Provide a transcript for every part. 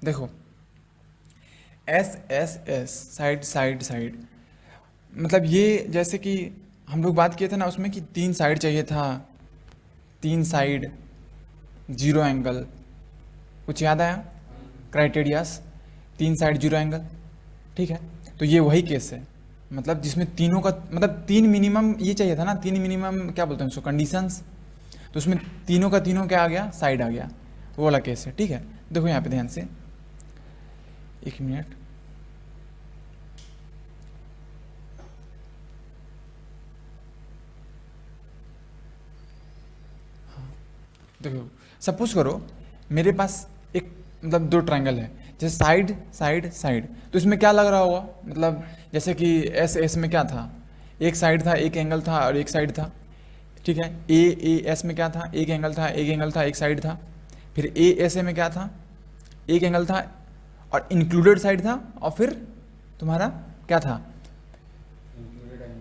देखो S S S, side side side, मतलब ये जैसे कि हम लोग बात किए थे ना उसमें कि 3 साइड चाहिए था, 3 साइड, 0 एंगल, कुछ याद आया क्राइटेरियास? 3 साइड 0 एंगल, ठीक है। तो ये वही केस है, मतलब जिसमें तीनों का मतलब 3 मिनिमम ये चाहिए था ना, 3 मिनिमम क्या बोलते हैं उसको, कंडीशंस। तो उसमें तीनों का तीनों क्या आ गया, साइड आ गया, वो वाला केस है, ठीक है। देखो यहाँ पे ध्यान से, 1 मिनट, देखो सपोज करो मेरे पास एक मतलब 2 ट्रायंगल है, जैसे साइड साइड साइड, तो इसमें क्या लग रहा होगा, मतलब जैसे कि एस एस में क्या था, एक साइड था, एक एंगल था और एक साइड था, ठीक है। ए ए एस में क्या था, एक एंगल था, एक एंगल था, एक साइड था। फिर ए एस ए में क्या था, एक एंगल था और इंक्लूडेड साइड था, और फिर तुम्हारा क्या था,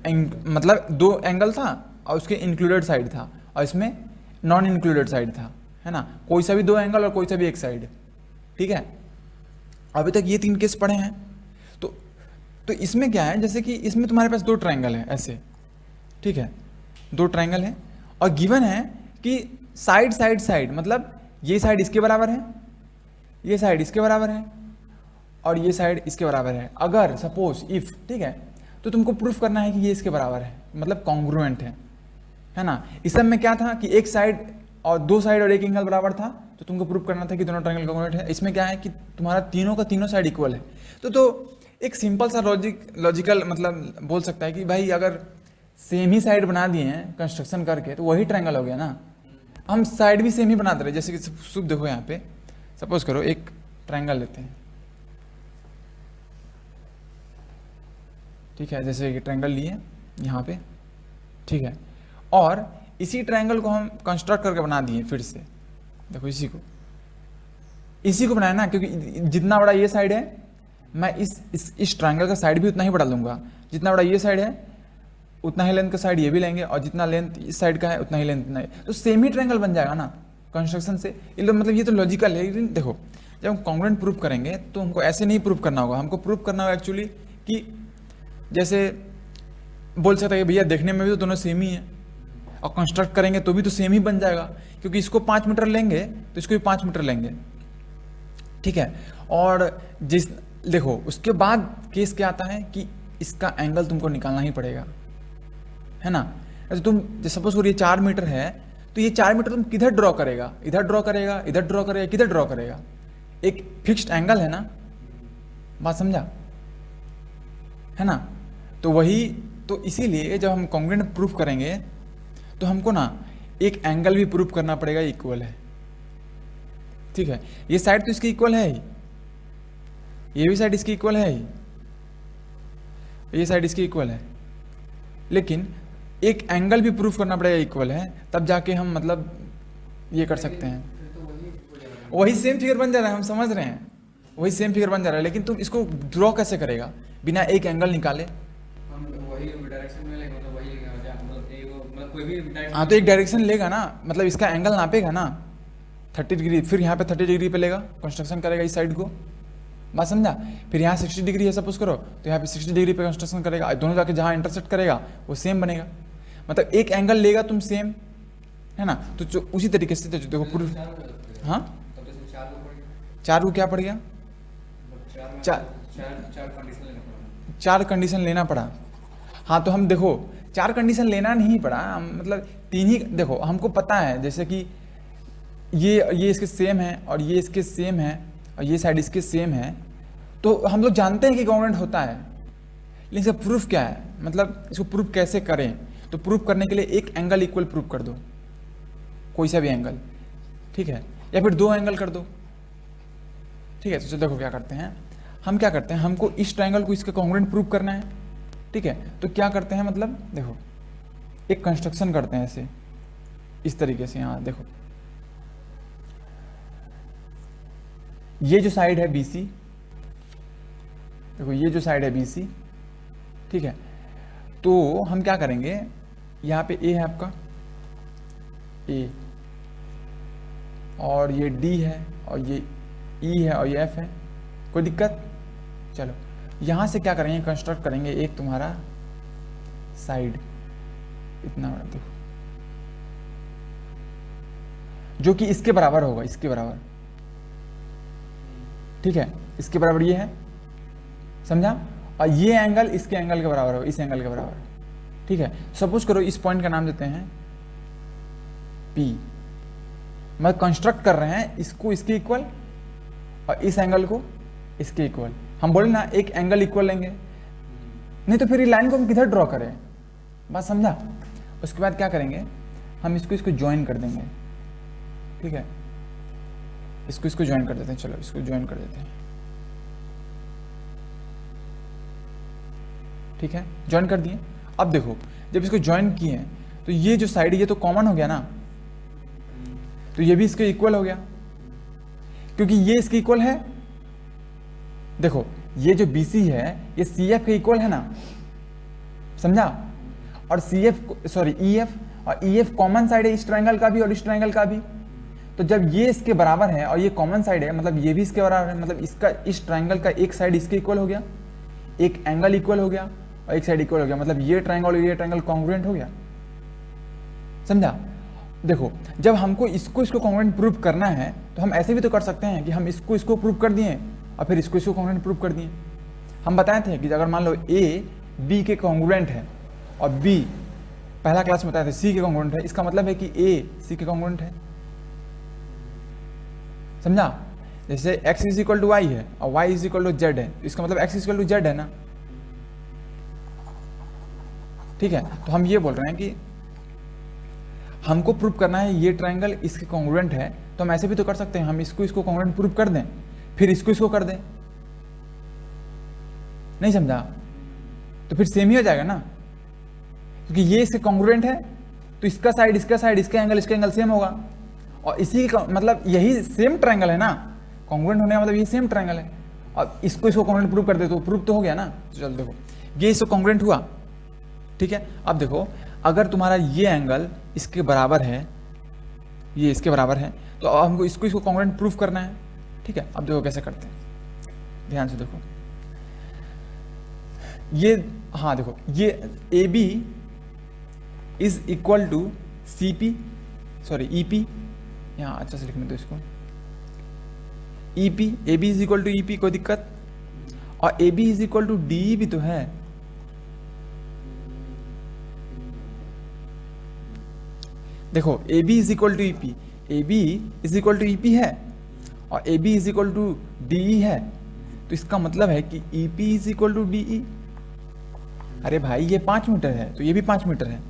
मतलब 2 एंगल था और उसके इंक्लूडेड साइड था, और इसमें नॉन इंक्लूडेड साइड था, है ना, कोई सा भी 2 एंगल और कोई सा भी एक साइड, ठीक है। अभी तक ये 3 केस पढ़े हैं। तो तो इसमें क्या है, जैसे कि इसमें तुम्हारे पास 2 ट्रायंगल है ऐसे, ठीक है, 2 ट्रायंगल है और गिवन है कि साइड साइड साइड, मतलब ये साइड इसके बराबर है, ये साइड इसके बराबर है और ये साइड इसके बराबर है, अगर सपोज इफ, ठीक है। तो तुमको प्रूफ करना है कि ये इसके बराबर है, मतलब कॉन्ग्रुएंट है ना। इस सब में क्या था कि एक साइड और 2 साइड और एक एंगल बराबर था, तो तुमको प्रूफ करना था कि दोनों ट्रायंगल कॉन्ग्रुएंट है। इसमें क्या है कि तुम्हारा तीनों का तीनों साइड इक्वल है। तो एक सिंपल सा लॉजिकल मतलब बोल सकता है कि भाई अगर सेम ही साइड बना दिए हैं कंस्ट्रक्शन करके, तो वही ट्रायंगल हो गया ना। हम साइड भी सेम ही बना दे रहे, जैसे कि शुभ देखो यहाँ पे, सपोज करो एक ट्रायंगल लेते हैं, ठीक है, जैसे कि ट्रायंगल लिए यहाँ पे, ठीक है, और इसी ट्रायंगल को हम कंस्ट्रक्ट करके बना दिए फिर से। देखो इसी को बनाया ना, क्योंकि जितना बड़ा ये साइड है, मैं इस ट्रायंगल का साइड भी उतना ही बढ़ा लूंगा, जितना बड़ा ये साइड है उतना ही लेंथ का साइड ये भी लेंगे, और जितना लेंथ इस साइड का है उतना ही लेंथ नहीं, तो सेम ही ट्रायंगल बन जाएगा ना कंस्ट्रक्शन से। मतलब ये तो लॉजिकल है, लेकिन देखो जब हम कॉन्ग्रुएंट प्रूफ करेंगे तो हमको ऐसे नहीं प्रूफ करना होगा, हमको प्रूफ करना होगा एक्चुअली कि जैसे बोल सकते हैं कि भैया देखने में भी तो दोनों सेम ही है, और कंस्ट्रक्ट करेंगे तो भी तो सेम ही बन जाएगा, क्योंकि इसको 5 मीटर लेंगे तो इसको भी 5 मीटर लेंगे, ठीक है। और जिस देखो उसके बाद केस क्या आता है कि इसका एंगल तुमको निकालना ही पड़ेगा, है ना। तो तुम सपोज करो ये 4 मीटर है, तो ये 4 मीटर तुम किधर ड्रॉ करेगा, इधर ड्रॉ करेगा, इधर ड्रॉ करेगा, किधर ड्रॉ करेगा, एक फिक्स्ड एंगल है ना, बात समझा, है ना। तो वही, तो इसीलिए जब हम कॉन्ग्रुएंट प्रूफ करेंगे तो हमको ना एक एंगल भी प्रूफ करना पड़ेगा इक्वल है, ठीक है। ये साइड तो इसकी इक्वल है ही, ये भी साइड इसकी इक्वल है ही, ये साइड इसकी इक्वल है, लेकिन एक एंगल भी प्रूफ करना पड़ेगा इक्वल है, तब जाके हम मतलब ये कर सकते हैं। वही सेम फिगर बन जा रहा है, हम समझ रहे हैं, वही सेम फिगर बन जा रहा है, लेकिन तुम इसको ड्रॉ कैसे करेगा बिना एक एंगल निकाले। हाँ तो एक डायरेक्शन लेगा ना, मतलब इसका एंगल नापेगा ना 30 डिग्री, फिर यहाँ पे 30 डिग्री पे लेगा, कंस्ट्रक्शन करेगा इस साइड को, बात समझा। फिर यहाँ 60 डिग्री है सपोज करो, तो यहाँ पे 60 डिग्री पे कंस्ट्रक्शन करेगा, दोनों जाके जहाँ इंटरसेक्ट करेगा वो सेम बनेगा, मतलब एक एंगल लेगा तुम सेम, है ना। तो जो उसी तरीके से देखो प्रूफ, हाँ 4 को क्या पड़ गया, चार कंडीशन लेना पड़ा। हाँ तो हम देखो 4 कंडीशन लेना नहीं पड़ा, हम मतलब 3 ही, देखो हमको पता है जैसे कि ये इसके सेम है और ये इसके सेम है और ये साइड इसके सेम है, तो हम लोग जानते हैं कि कॉन्ग्रुएंट होता है, लेकिन इसका प्रूफ क्या है, मतलब इसको प्रूफ कैसे करें। तो प्रूफ करने के लिए एक एंगल इक्वल प्रूफ कर दो, कोई सा भी एंगल, ठीक है, या फिर 2 एंगल कर दो, ठीक है। तो देखो क्या करते हैं, हम क्या करते हैं, हमको इस ट्रायंगल को इसके कॉन्ग्रुएंट प्रूफ करना है, ठीक है। तो क्या करते हैं, मतलब देखो एक कंस्ट्रक्शन करते हैं ऐसे, इस तरीके से, यहाँ देखो ये जो साइड है BC, देखो ये जो साइड है BC, ठीक है। तो हम क्या करेंगे, यहाँ पे A है आपका A, और ये D है और ये ई है और ये एफ है, कोई दिक्कत? चलो यहाँ से क्या करेंगे, कंस्ट्रक्ट करेंगे एक तुम्हारा साइड इतना बड़ा, देखो जो कि इसके बराबर होगा, इसके बराबर, ठीक है, इसके बराबर ये है, समझा? और ये एंगल इसके एंगल के बराबर होगा, इस एंगल के बराबर, ठीक है। सपोज करो इस पॉइंट का नाम देते हैं P, मैं कंस्ट्रक्ट कर रहे हैं इसको इसके इक्वल और इस एंगल को इसके इक्वल। हम बोले ना एक एंगल इक्वल लेंगे, नहीं तो फिर ये लाइन को हम किधर ड्रॉ करें, बात समझा? उसके बाद क्या करेंगे, हम इसको ज्वाइन कर देंगे, ठीक है, इसको ज्वाइन कर देते हैं, चलो इसको ज्वाइन कर देते हैं, ठीक है, ज्वाइन कर दिए। अब देखो जब इसको ज्वाइन किए तो ये जो साइड ये तो कॉमन हो गया ना, तो ये भी इसके इक्वल हो गया, क्योंकि ये इसके इक्वल है। देखो ये जो BC है ये CF के इक्वल है ना, समझा? और EF और EF कॉमन साइड है इस ट्रायंगल का भी और इस ट्रायंगल का भी। तो जब ये इसके बराबर है और ये कॉमन साइड है, मतलब ये भी इसके बराबर है, मतलब इसका इस ट्रायंगल का एक साइड इसके इक्वल हो गया, एक एंगल इक्वल हो गया और एक साइड इक्वल हो गया, मतलब ये ट्रायंगल और ये ट्रायंगल कॉन्ग्रुएंट हो गया, समझा? देखो जब हमको इसको कॉन्ग्रुएंट प्रूव करना है तो हम ऐसे भी तो कर सकते हैं कि हम इसको प्रूव कर दिए और फिर इसको कॉन्ग्रुएंट प्रूव कर दिए। हम बताए थे कि अगर मान लो A B के कॉन्ग्रुएंट है और B पहला क्लास में बताया था C के कॉन्ग्रुएंट है, इसका मतलब है कि A C के कॉन्ग्रुएंट है, समझा? जैसे x is equal to y है और y is equal to z है, इसका मतलब x is equal to z है ना, ठीक है। तो हम ये बोल रहे हैं कि हमको प्रूव करना है ये ट्रायंगल इसके कॉन्ग्रुएंट है, तो हम ऐसे भी तो कर सकते हैं, हम इसको कॉन्ग्रुएंट प्रूव कर दें फिर इसको कर दें, नहीं समझा? तो फिर सेम ही हो जाएगा ना, क्योंकि ये इसके कॉन्ग्रुएंट है तो इसका साइड इसके एंगल सेम होगा, और इसी का मतलब यही सेम ट्रायंगल है ना, कॉन्ग्रुएंट होने का मतलब ये सेम ट्रायंगल है, और इसको कॉन्ग्रुएंट प्रूव कर दे तो प्रूव तो हो गया ना। तो चलो देखो ये इसको कॉन्ग्रुएंट हुआ, ठीक है। अब देखो अगर तुम्हारा ये एंगल इसके बराबर है, ये इसके बराबर है, तो अब हमको इसको कॉन्ग्रुएंट प्रूफ करना है, ठीक है। अब देखो कैसे करते हैं, ध्यान से देखो ये, हाँ देखो ये AB is equal to EP, यहाँ अच्छा से लिखने दो इसको, AB is equal to EP, कोई दिक्कत? और AB is equal to DE भी तो है, देखो AB is equal to EP है और AB is equal to DE है, तो इसका मतलब है कि EP is equal to DE। अरे भाई ये 5 मीटर है तो ये भी 5 मीटर है,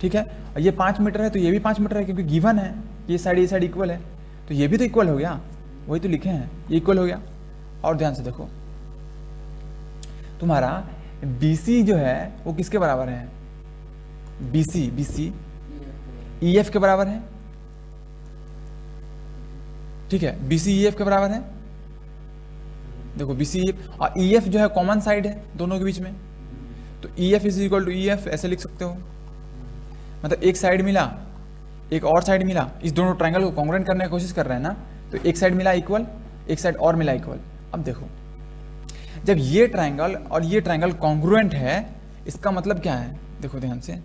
ठीक है, और ये 5 मीटर है तो ये भी 5 मीटर है, क्योंकि गिवन है ये साइड इक्वल है, तो ये भी तो इक्वल हो गया, वही तो लिखे हैं, ये इक्वल हो गया। और ध्यान से देखो तुम्हारा BC जो है वो किसके बराबर है? BC EF के बराबर है, ठीक है, BC EF के बराबर है। देखो BC EF और EF जो है कॉमन साइड है दोनों के बीच में, तो EF is equal to EF ऐसे लिख सकते हो, मतलब एक साइड मिला एक और साइड मिला, इस दोनों ट्रायंगल को कॉन्ग्रुएंट करने की कोशिश कर रहे हैं ना, तो एक साइड मिला इक्वल, एक साइड और मिला इक्वल। अब देखो जब ये ट्रायंगल और ये ट्रायंगल कॉन्ग्रुएंट है, इसका मतलब क्या है? देखो ध्यान से,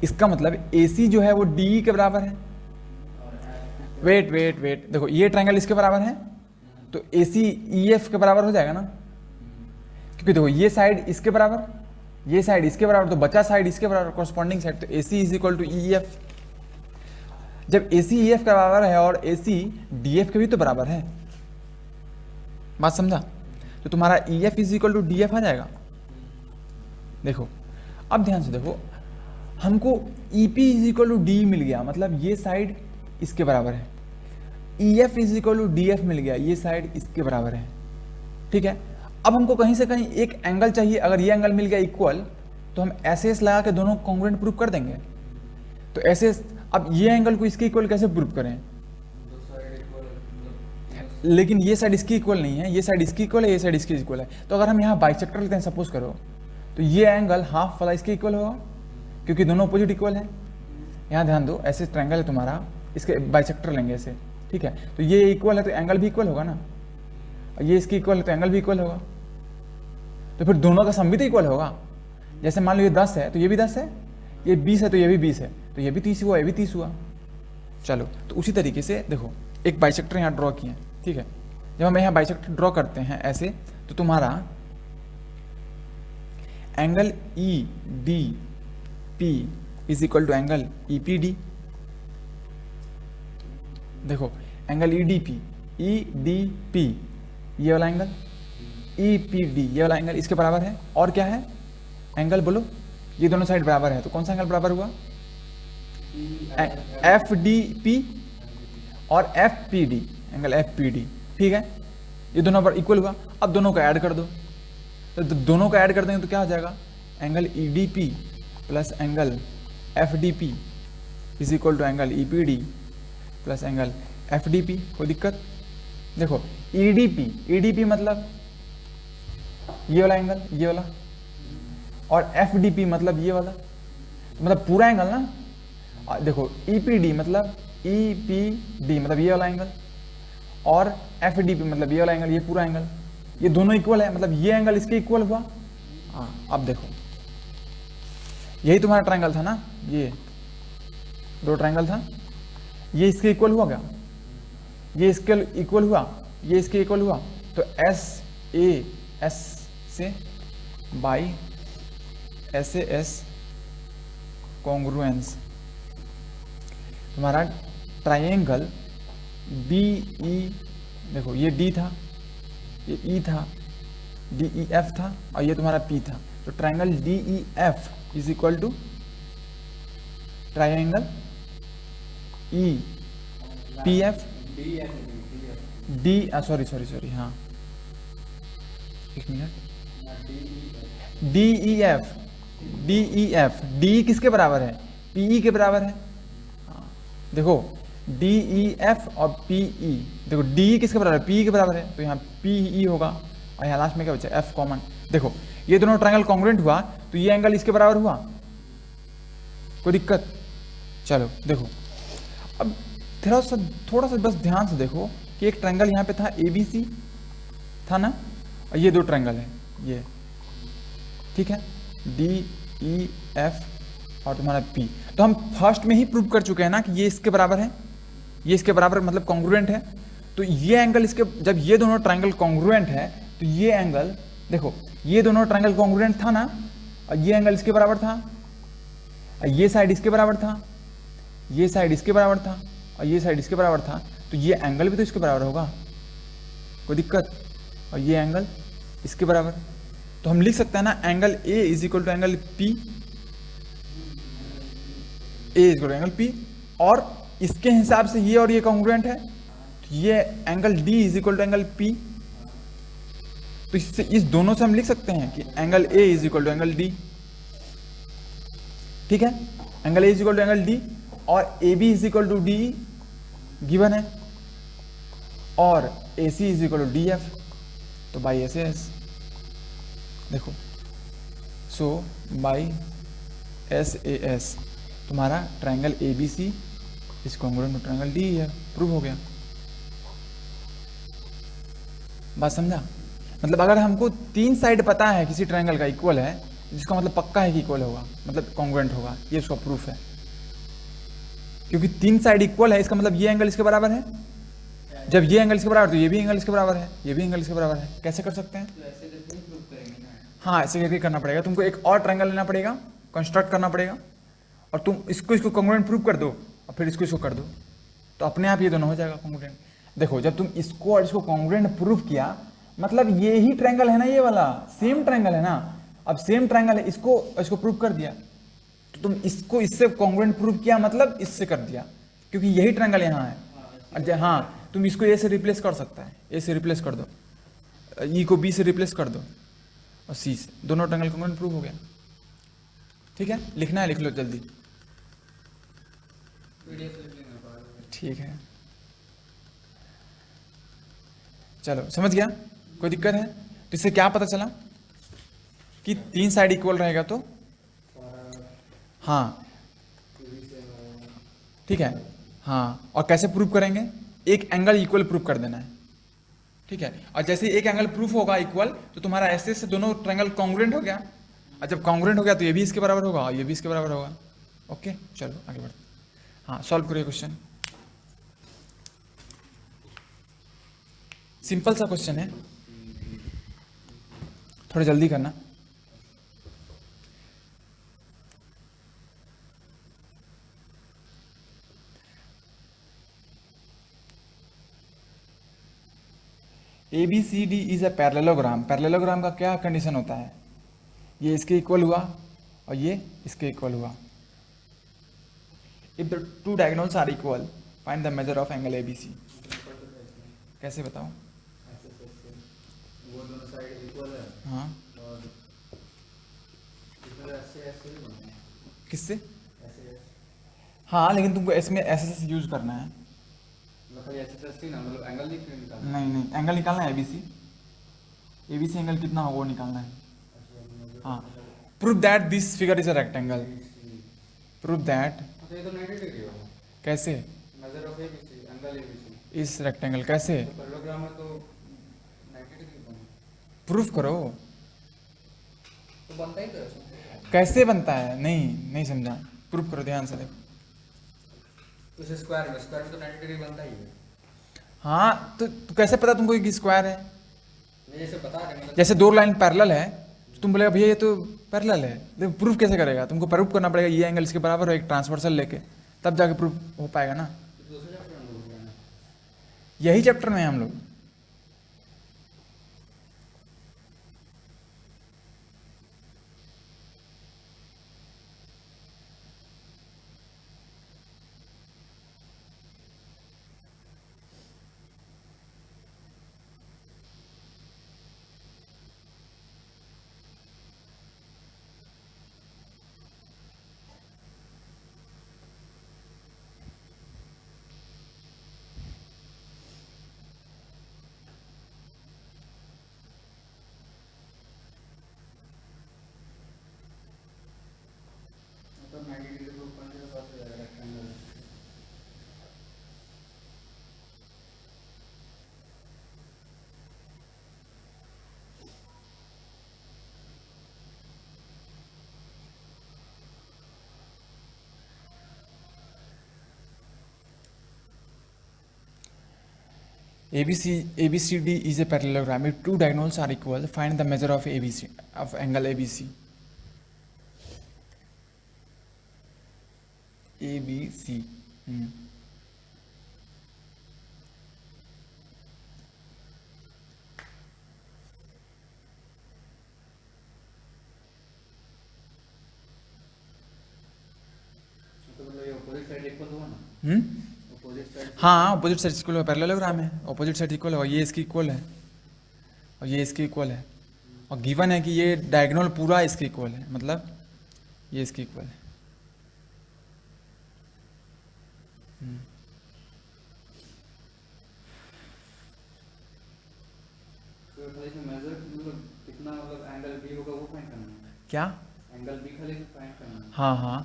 इसका मतलब AC जो है वो DE के बराबर है। वेट देखो ये ट्रायंगल इसके बराबर है तो AC EF के बराबर हो जाएगा ना, क्योंकि देखो ये साइड इसके बराबर, ये साइड इसके बराबर, तो बचा साइड इसके बराबर कॉरस्पॉन्डिंग साइड, तो AC is equal to EF। जब AC EF के बराबर है और AC DF के भी तो बराबर है, बात समझा? तो तुम्हारा EF is equal to DF आ जाएगा। देखो अब ध्यान से देखो, हमको EP is equal to D मिल गया, मतलब ये साइड इसके बराबर है, EF is equal to DF मिल गया, ये साइड इसके बराबर है, ठीक है। अब हमको कहीं से कहीं एक एंगल चाहिए, अगर ये एंगल मिल गया इक्वल तो हम SS लगा के दोनों कॉन्ग्रुएंट प्रूव कर देंगे। तो SS, अब ये एंगल को इसके इक्वल कैसे प्रूव करें? लेकिन ये साइड इसकी इक्वल नहीं है, ये साइड इसकी इक्वल है, ये साइड इसकी इक्वल है, तो अगर हम यहाँ बाइसेक्टर लेते हैं सपोज करो, तो ये एंगल हाफ वाला इसके इक्वल होगा, क्योंकि दोनों अपोजिट इक्वल है। यहाँ ध्यान दो, ऐसे ट्रायंगल है तुम्हारा, इसके बाइसेक्टर लेंगे ऐसे, ठीक है, तो ये इक्वल है तो एंगल भी इक्वल होगा ना, ये इसकी इक्वल है तो एंगल भी इक्वल होगा, तो फिर दोनों का सम भी तो इक्वल होगा। जैसे मान लो ये 10 है तो ये भी 10 है, ये 20 है तो ये भी 20 है, तो ये भी 30 हुआ, ये भी 30 हुआ। चलो, तो उसी तरीके से देखो एक बाइसेक्टर यहाँ ड्रॉ किए, ठीक है। जब हम यहाँ बाइसेक्टर ड्रॉ करते हैं ऐसे, तो तुम्हारा angle E D P is equal to angle E P D. देखो एंगल ई डी पी ये वाला एंगल, ई पी डी ये वाला एंगल इसके बराबर है। और क्या है एंगल, बोलो, ये दोनों साइड बराबर है तो कौन सा एंगल बराबर हुआ, एफ डी पी और F P D, angle F P D, ठीक है। ये दोनों पर इक्वल हुआ। अब दोनों को ऐड कर दो, तो दोनों को ऐड कर देंगे तो क्या हो जाएगा, angle E D P plus angle F D P is equal to angle E P D plus angle F D P. कोई दिक्कत? देखो ई डी पी मतलब ये वाला एंगल, ये वाला, और एफ डी पी मतलब ये वाला, मतलब पूरा एंगल ना। देखो ई पी डी मतलब ये वाला एंगल, और एफ डी पी मतलब ये वाला एंगल, ये पूरा एंगल, ये दोनों इक्वल है, मतलब ये एंगल इसके इक्वल हुआ। हाँ, अब देखो यही तुम्हारा ट्रायंगल था ना, ये दो ट्रायंगल था, ये इसके इक्वल हुआ क्या, ये इसके इक्वल हुआ, ये इसके इक्वल हुआ, तो एस ए एस से by S A S congruence, तुम्हारा ट्रायंगल बी ई, देखो ये डी था, ये ई था, डी ई एफ था, और ये तुम्हारा पी था, तो triangle D E F is equal to triangle E P F D, sorry हाँ, एक मिनट, डी ई एफ, डी किसके बराबर है, पीई के बराबर है। हाँ, देखो डी ई एफ और पीई, देखो डी किसके बराबर है, पी के बराबर है, तो यहाँ पीई होगा, और यहाँ लास्ट में क्या बचा, एफ कॉमन। देखो ये दोनों ट्रायंगल कॉन्ग्रुएंट हुआ, तो ये एंगल इसके बराबर हुआ, कोई दिक्कत? चलो देखो, अब थोड़ा सा बस ध्यान से देखो कि एक ट्रायंगल यहाँ पे था ए बी सी था ना, और ये दो ट्रायंगल है ये, ठीक है, डी ई एफ और तुम्हारा पी। तो हम फर्स्ट में ही प्रूव कर चुके हैं ना कि ये इसके बराबर है, ये इसके बराबर मतलब कॉन्ग्रुएंट है। तो ये एंगल इसके, जब ये दोनों ट्रायंगल कॉन्ग्रुएंट है तो ये एंगल, देखो ये दोनों ट्रायंगल कॉन्ग्रुएंट था ना, और ये एंगल इसके बराबर था, और ये साइड इसके बराबर था, ये साइड इसके बराबर था, और ये साइड इसके बराबर था, तो ये एंगल भी तो इसके बराबर होगा, कोई दिक्कत? और ये एंगल इसके बराबर, तो हम लिख सकते हैं ना angle A is equal to angle P, A is equal to angle P, और इसके हिसाब से ये और ये कॉन्ग्रुएंट है, तो ये angle D is equal to angle P. तो इससे इस दोनों से हम लिख सकते हैं कि angle A is equal to angle D, ठीक है, angle A is equal to angle D, और A B is equal to D given है, और A C is equal to D F, तो बाई एस एस, देखो so by S A S तुम्हारा triangle A B C is congruent to triangle D है, prove हो गया। बात समझा? मतलब अगर हमको तीन साइड पता है किसी ट्रायंगल का इक्वल है, जिसका मतलब पक्का है कि इक्वल होगा, मतलब कॉन्ग्रुएंट होगा, ये उसका प्रूफ है, क्योंकि तीन साइड इक्वल है, इसका मतलब ये एंगल इसके बराबर है, जब ये एंगल इसके बराबर तो ये भी एंगल इसके बराबर है, ये भी एंगल इसके बराबर है। कैसे कर सकते हैं? हाँ, ऐसे करके करना पड़ेगा, तुमको एक और ट्रायंगल लेना पड़ेगा, कंस्ट्रक्ट करना पड़ेगा, और तुम इसको कॉन्ग्रुएंट प्रूव कर दो, और फिर इसको कर दो, तो अपने आप ये दोनों हो जाएगा कॉन्ग्रुएंट। देखो जब तुम इसको और इसको कॉन्ग्रुएंट प्रूव किया, मतलब ये ही ट्रायंगल है ना, ये वाला सेम ट्रायंगल है ना, अब सेम ट्रायंगल है, इसको प्रूव कर दिया, तो तुम इसको इससे कॉन्ग्रुएंट प्रूव किया, मतलब इससे कर दिया, क्योंकि यही ट्रायंगल यहाँ है। और हाँ, तुम इसको ए से रिप्लेस कर सकता है, ए से रिप्लेस कर दो, ई को बी से रिप्लेस कर दो, और सी से, दोनों ट्रायंगल कॉन्ग्रुएंट प्रूव हो गया। ठीक है, लिखना है लिख लो जल्दी, ठीक है, चलो समझ गया? कोई दिक्कत है? तो इससे क्या पता चला कि तीन साइड इक्वल रहेगा तो, हाँ ठीक है, हाँ, और कैसे प्रूव करेंगे? एक एंगल इक्वल प्रूव कर देना है, ठीक है। और जैसे एक एंगल प्रूफ होगा इक्वल, तो तुम्हारा ऐसे से दोनों ट्रायंगल कॉन्ग्रुएंट हो गया, और जब कॉन्ग्रुएंट हो गया तो ये भी इसके बराबर होगा और ये भी इसके बराबर होगा। ओके, चलो आगे बढ़ते। हाँ, सॉल्व करिए क्वेश्चन। सिंपल सा क्वेश्चन है, थोड़ा जल्दी करना। ABCD is a parallelogram. Parallelogram का क्या कंडीशन होता है? ये इसके इक्वल हुआ और ये इसके इक्वल हुआ। If the two diagonals are equal, find the measure of angle ABC। कैसे बताओ? वो दोनों साइड इक्वल है हाँ, और इसमें ऐसे ऐसे भी बनते हैं, किससे? ऐसे हाँ, लेकिन तुमको इसमें ऐसे यूज करना है। मतलब खाली ऐसे ऐसे ही ना, मतलब एंगल नहीं क्यों निकालना? नहीं नहीं, एंगल निकालना है ABC। ABC एंगल कितना हो वो निकालना है। हाँ, prove that this figure is a rectangle. Prove that. तो ये तो 90 डिग्री होगा। कैसे? Measure of ABC angle ABC इस रेक्टेंगल कैसे तो पैरेललोग्राम में तो 90 डिग्री बनेगा, प्रूफ करो? तो बनता ही तो है उसमें। कैसे बनता है? नहीं नहीं समझा, प्रूफ करो, ध्यान से देखो। उस स्क्वायर में तो 90 डिग्री बनता ही है। हाँ, तो कैसे पता तुमको कि स्क्वायर है? मैं जैसे बता रहे मतलब जैसे दो लाइन पैरेलल है तो तुम बोलेगा भैया ये तो पैरेलल है, लेकिन प्रूफ कैसे करेगा? तुमको प्रूफ करना पड़ेगा ये एंगल इसके बराबर हो एक ट्रांसवर्सल लेके, तब जाके प्रूफ हो पाएगा ना। दूसरे चैप्टर में बोल रहे हैं। यही चैप्टर में हैं हम लोग। मतलब 90 डिग्री को ऊपर से पास हो जाएगा rectangle. ABCD is a parallelogram. If two diagonals are equal, find the measure of ABC of angle ABC. ABC. तो मतलब ये अपोजिट साइड इक्वल हुआ ना, अपोजिट साइड। हाँ, अपोजिट साइड इक्वल है, पैरेललोग्राम है, अपोजिट साइड इक्वल होगा, ये इसकी इक्वल है और ये इसकी इक्वल है, और गिवन है कि ये डायगोनल पूरा इसके इक्वल है, मतलब ये इसके इक्वल है। तो खाली इसमें मेजर मतलब कितना मतलब एंगल B होगा वो फाइंड करना है। क्या? एंगल B खाली फाइंड करना है। हाँ हाँ,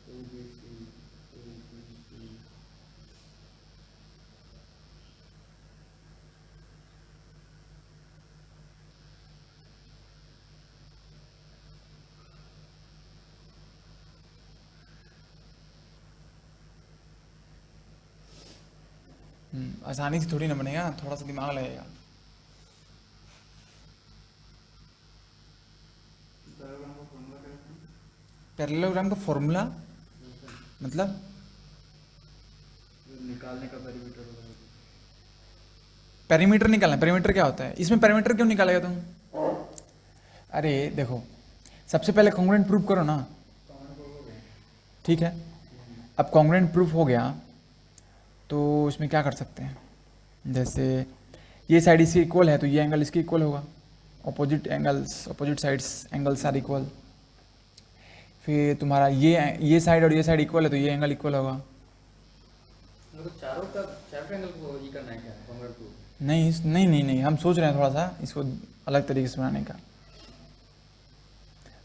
ABC, आसानी से थोड़ी ना बनेगा, थोड़ा सा दिमाग लगेगा। पैरेललोग्राम का फॉर्मूला क्या होता है? पैरेललोग्राम का फॉर्मूला मतलब निकालने का पेरीमीटर होगा। पेरीमीटर निकालना। पेरीमीटर क्या होता है? इसमें पेरीमीटर क्यों निकालेगा तुम? अरे देखो, सबसे पहले कॉन्ग्रुएंट प्रूफ करो ना, ठीक है। अब कॉन्ग्रुएंट प्रूफ हो गया तो इसमें क्या कर सकते हैं? जैसे ये साइड इसके इक्वल है तो ये एंगल इसके इक्वल होगा। Opposite angles, opposite sides angles are equal. फिर तुम्हारा ये साइड और ये साइड इक्वल है तो ये एंगल इक्वल होगा। मतलब चारों एंगल को ये करना है क्या, कॉन्ग्रुएंट प्रूफ? नहीं नहीं नहीं नहीं, हम सोच रहे हैं थोड़ा सा इसको अलग तरीके से बनाने का।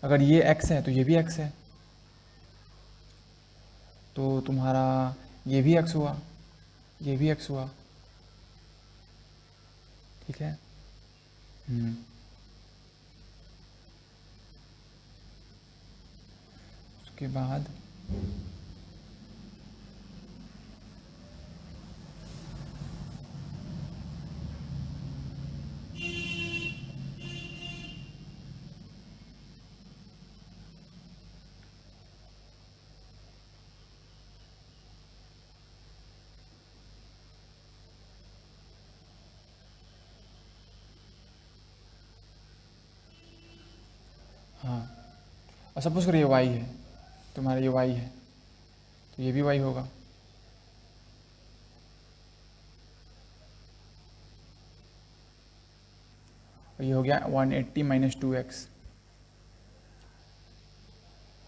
अगर ये x है तो ये भी x है, तो तुम्हारा ये भी x हुआ ये भी x हुआ, ठीक है। उसके बाद हाँ, और सपोज करिए y है, तुम्हारा ये y है, तो ये भी y होगा। और ये हो गया 180 माइनस 2x।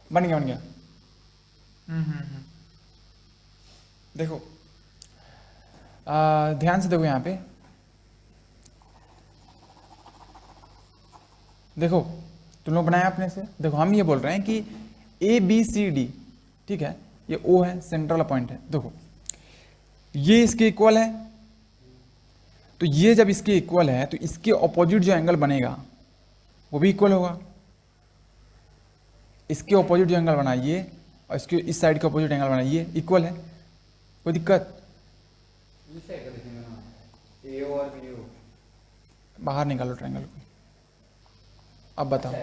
बन गया, बन गया। देखो ध्यान से देखो यहाँ पे, देखो तुम लोग बनाया अपने से। देखो हम ये बोल रहे हैं कि ए बी सी डी, ठीक है, ये ओ है, सेंट्रल पॉइंट है। देखो ये इसके इक्वल है, तो ये जब इसके इक्वल है तो इसके ऑपोजिट जो एंगल बनेगा वो भी इक्वल होगा। इसके ऑपोजिट जो एंगल बना ये, और इसके इस साइड के ऑपोजिट एंगल बना ये, इक्वल है, कोई दिक्कत? बाहर निकालो ट्रायंगल को, अब बताओ।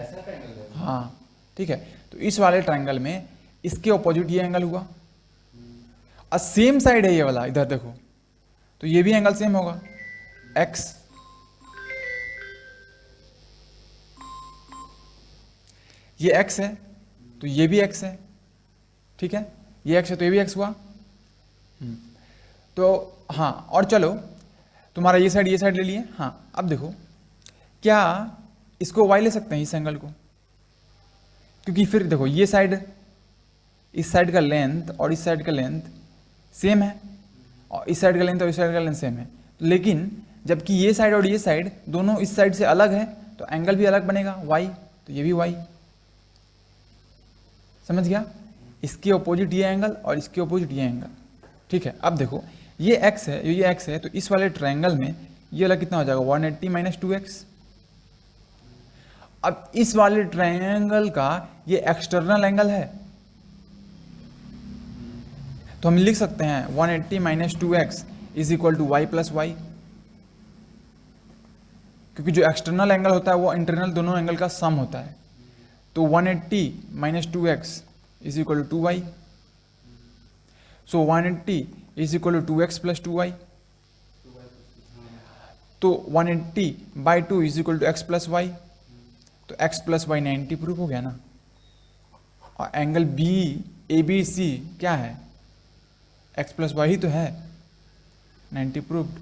हाँ ठीक है, तो इस वाले ट्रायंगल में इसके ऑपोजिट ये एंगल हुआ, और सेम साइड है ये वाला, इधर देखो, तो ये भी एंगल सेम होगा, x। ये x है तो ये भी x है, ठीक है, ये x है तो ये भी x हुआ। तो हाँ, और चलो तुम्हारा ये साइड ले लिए। हाँ अब देखो, क्या इसको y ले सकते हैं, इस एंगल को? क्योंकि फिर देखो ये साइड, इस साइड का लेंथ और इस साइड का लेंथ सेम है, और इस साइड का लेंथ और इस साइड का लेंथ सेम है, लेकिन जबकि ये साइड और ये साइड दोनों इस साइड से अलग है, तो एंगल भी अलग बनेगा y, तो ये भी y। समझ गया? इसके ऑपोजिट ये एंगल और इसके ऑपोजिट ये एंगल, ठीक है। अब देखो ये x है, ये x है, तो इस वाले ट्रायंगल में ये वाला कितना हो जाएगा, 180 माइनस 2x। अब इस वाले ट्रायंगल का ये एक्सटर्नल एंगल है, तो हम लिख सकते हैं 180 minus 2x is equal to y plus y, क्योंकि जो एक्सटर्नल एंगल होता है वो इंटरनल दोनों एंगल का सम होता है। तो 180 minus 2x is equal to 2y, so 180 is equal to 2x plus 2y, तो 180 by 2 is equal to x plus y, तो x प्लस वाई 90 प्रूफ हो गया ना। और angle B A B C क्या है, x प्लस वाई ही तो है, 90 प्रूफ्ड।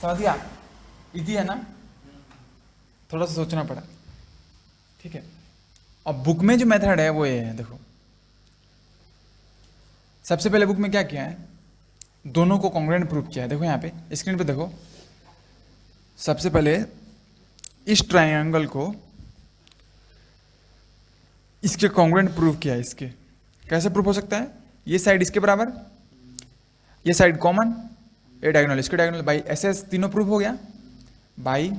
समझ गया? इजी है ना, थोड़ा सा सोचना पड़ा, ठीक है। अब बुक में जो मेथड है वो ये है, देखो सबसे पहले बुक में क्या किया है, दोनों को कॉन्ग्रुएंट प्रूफ किया है। देखो यहाँ पे स्क्रीन पे देखो, सबसे पहले इस ट्रायंगल को इसके कॉन्ग्रुएंट प्रूफ किया है। इसके कैसे प्रूफ हो सकता है, ये साइड इसके बराबर, ये साइड कॉमन, ये डायगोनल इसके डायगोनल, बाई एस एस तीनों प्रूफ हो गया, by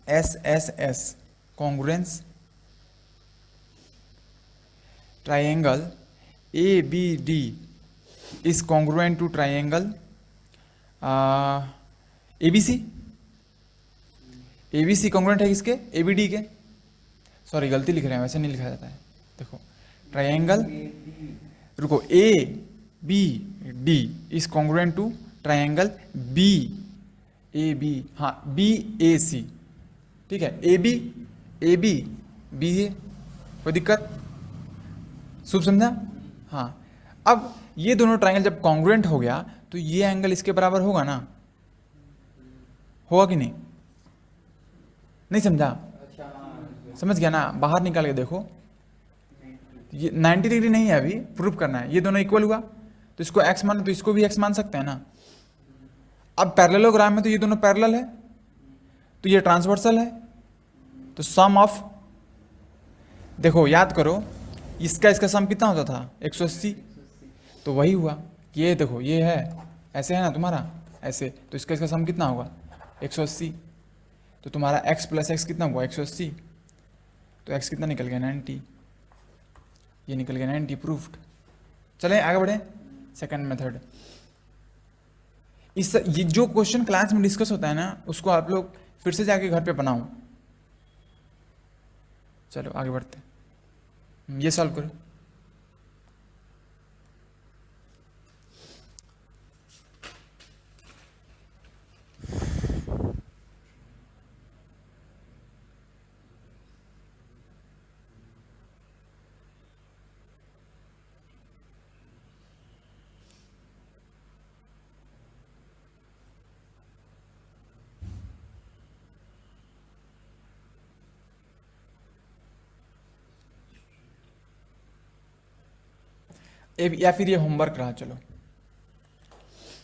S S S congruence. Triangle A B D is congruent to triangle A B C. A B C congruent है किसके, ए बी डी के, sorry गलती लिख रहे हैं, वैसे नहीं लिखा जाता है। देखो ट्रायंगल, रुको, A B D is congruent to triangle B A B, हाँ बी ए सी, ठीक है, ए बी बी ए, कोई दिक्कत? शुभ समझा? हाँ, अब ये दोनों ट्रायंगल जब कॉन्ग्रुएंट हो गया तो ये एंगल इसके बराबर होगा ना, होगा कि नहीं? नहीं समझा? समझ गया ना? बाहर निकाल के देखो, ये 90 डिग्री नहीं है, अभी प्रूफ करना है। ये दोनों इक्वल हुआ तो इसको x मानो तो इसको भी x मान सकते हैं ना। अब पैरेललोग्राम में तो ये दोनों पैरेलल है, तो ये ट्रांसवर्सल है, तो सम ऑफ, देखो याद करो, इसका सम कितना होता था 180, तो वही हुआ। ये देखो ये है ऐसे है ना तुम्हारा ऐसे, तो इसका इसका सम कितना होगा 180। तो तुम्हारा x प्लस एक्स कितना हुआ 180, तो x कितना निकल गया 90, ये निकल गया 90 प्रूफ्ड। चलें आगे बढ़े सेकंड मेथड। इस ये जो क्वेश्चन क्लास में डिस्कस होता है ना उसको आप लोग फिर से जाके घर पे बनाओ। चलो आगे बढ़ते हैं, ये सॉल्व करो। या फिर ये होमवर्क रहा, चलो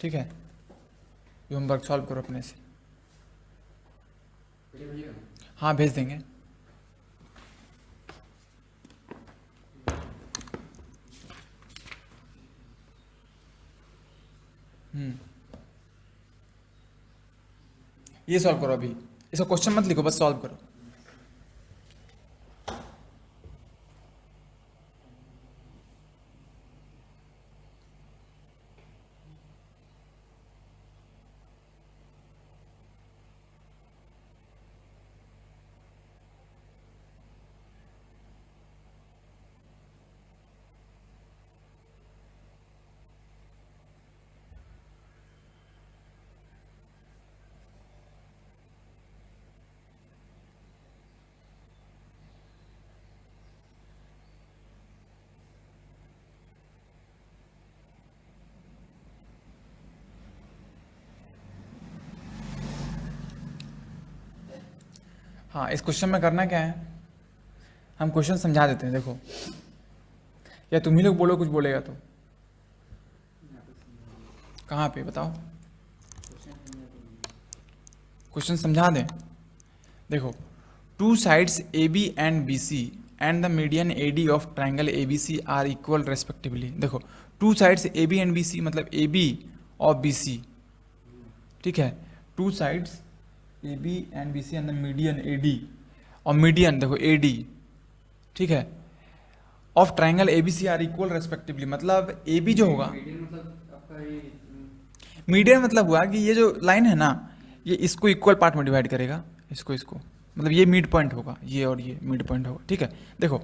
ठीक है, ये होमवर्क सॉल्व करो अपने से। हाँ भेज देंगे। ये सॉल्व करो अभी, इसका क्वेश्चन मत लिखो, बस सॉल्व करो। हाँ इस क्वेश्चन में करना क्या है, हम क्वेश्चन समझा देते हैं। देखो या तुम ही लोग बोलो, कुछ बोलेगा तो। कहाँ पे बताओ, क्वेश्चन समझा दें। देखो two sides A B and B C and the median A D of triangle A B C are equal respectively. देखो two sides A B and B C मतलब ए बी और बी सी, ठीक है। Two sides A B and B C and the median A D, और median देखो A D, ठीक है, of triangle A B C are equal respectively. मतलब A B जो होगा, मीडियन मतलब हुआ कि ये जो लाइन है ना ये इसको इक्वल पार्ट में डिवाइड करेगा, इसको मतलब ये मिड पॉइंट होगा, ये और ये मिड पॉइंट होगा, ठीक है। देखो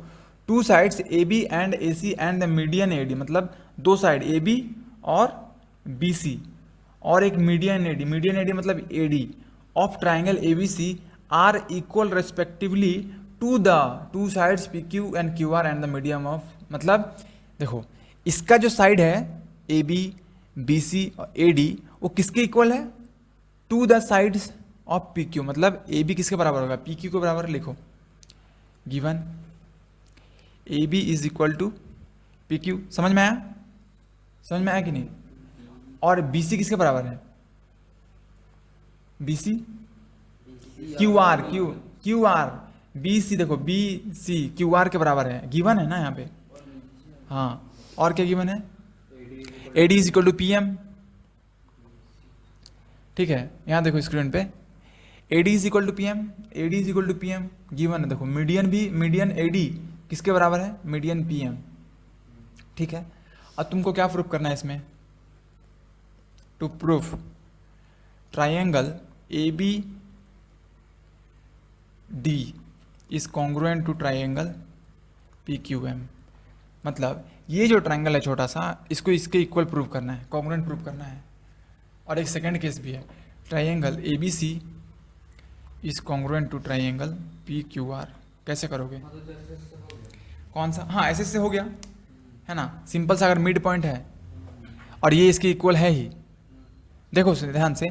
two sides A B and A C and the median A D मतलब दो साइड ए बी और बी सी और एक मीडियन ए डी मतलब A D of triangle A B C are equal respectively to the two sides P Q and Q R and the medium of. मतलब देखो इसका जो side है A B B C और A D वो किसके equal है, to the sides of P Q. मतलब ए बी किसके बराबर होगा, पी क्यू के बराबर लिखो, given A B is equal to P Q. समझ में आया, समझ में आया कि नहीं। और बी सी किसके बराबर है, B C Q R, Q R B C, देखो बी सी क्यू आर के बराबर है, गिवन है ना यहाँ पे। हाँ और क्या गिवन है, A D is equal to P M, ठीक है। यहाँ देखो स्क्रीन पे A D is equal to P M, A D is equal to P M given है। देखो मीडियन ए डी किसके बराबर है, मीडियन पी एम, ठीक है। और तुमको क्या प्रूफ करना है इसमें, to proof triangle A B D is congruent to triangle P Q M. मतलब ये जो ट्राइंगल है छोटा सा, इसको इसके इक्वल प्रूव करना है, कॉन्ग्रुएंट प्रूव करना है। और एक सेकंड केस भी है, triangle A B C is congruent to triangle P Q R. कैसे करोगे, कौन सा, हाँ ऐसे से हो गया है ना, सिंपल सा। अगर मिड पॉइंट है और ये इसके इक्वल है ही, देखो ध्यान से,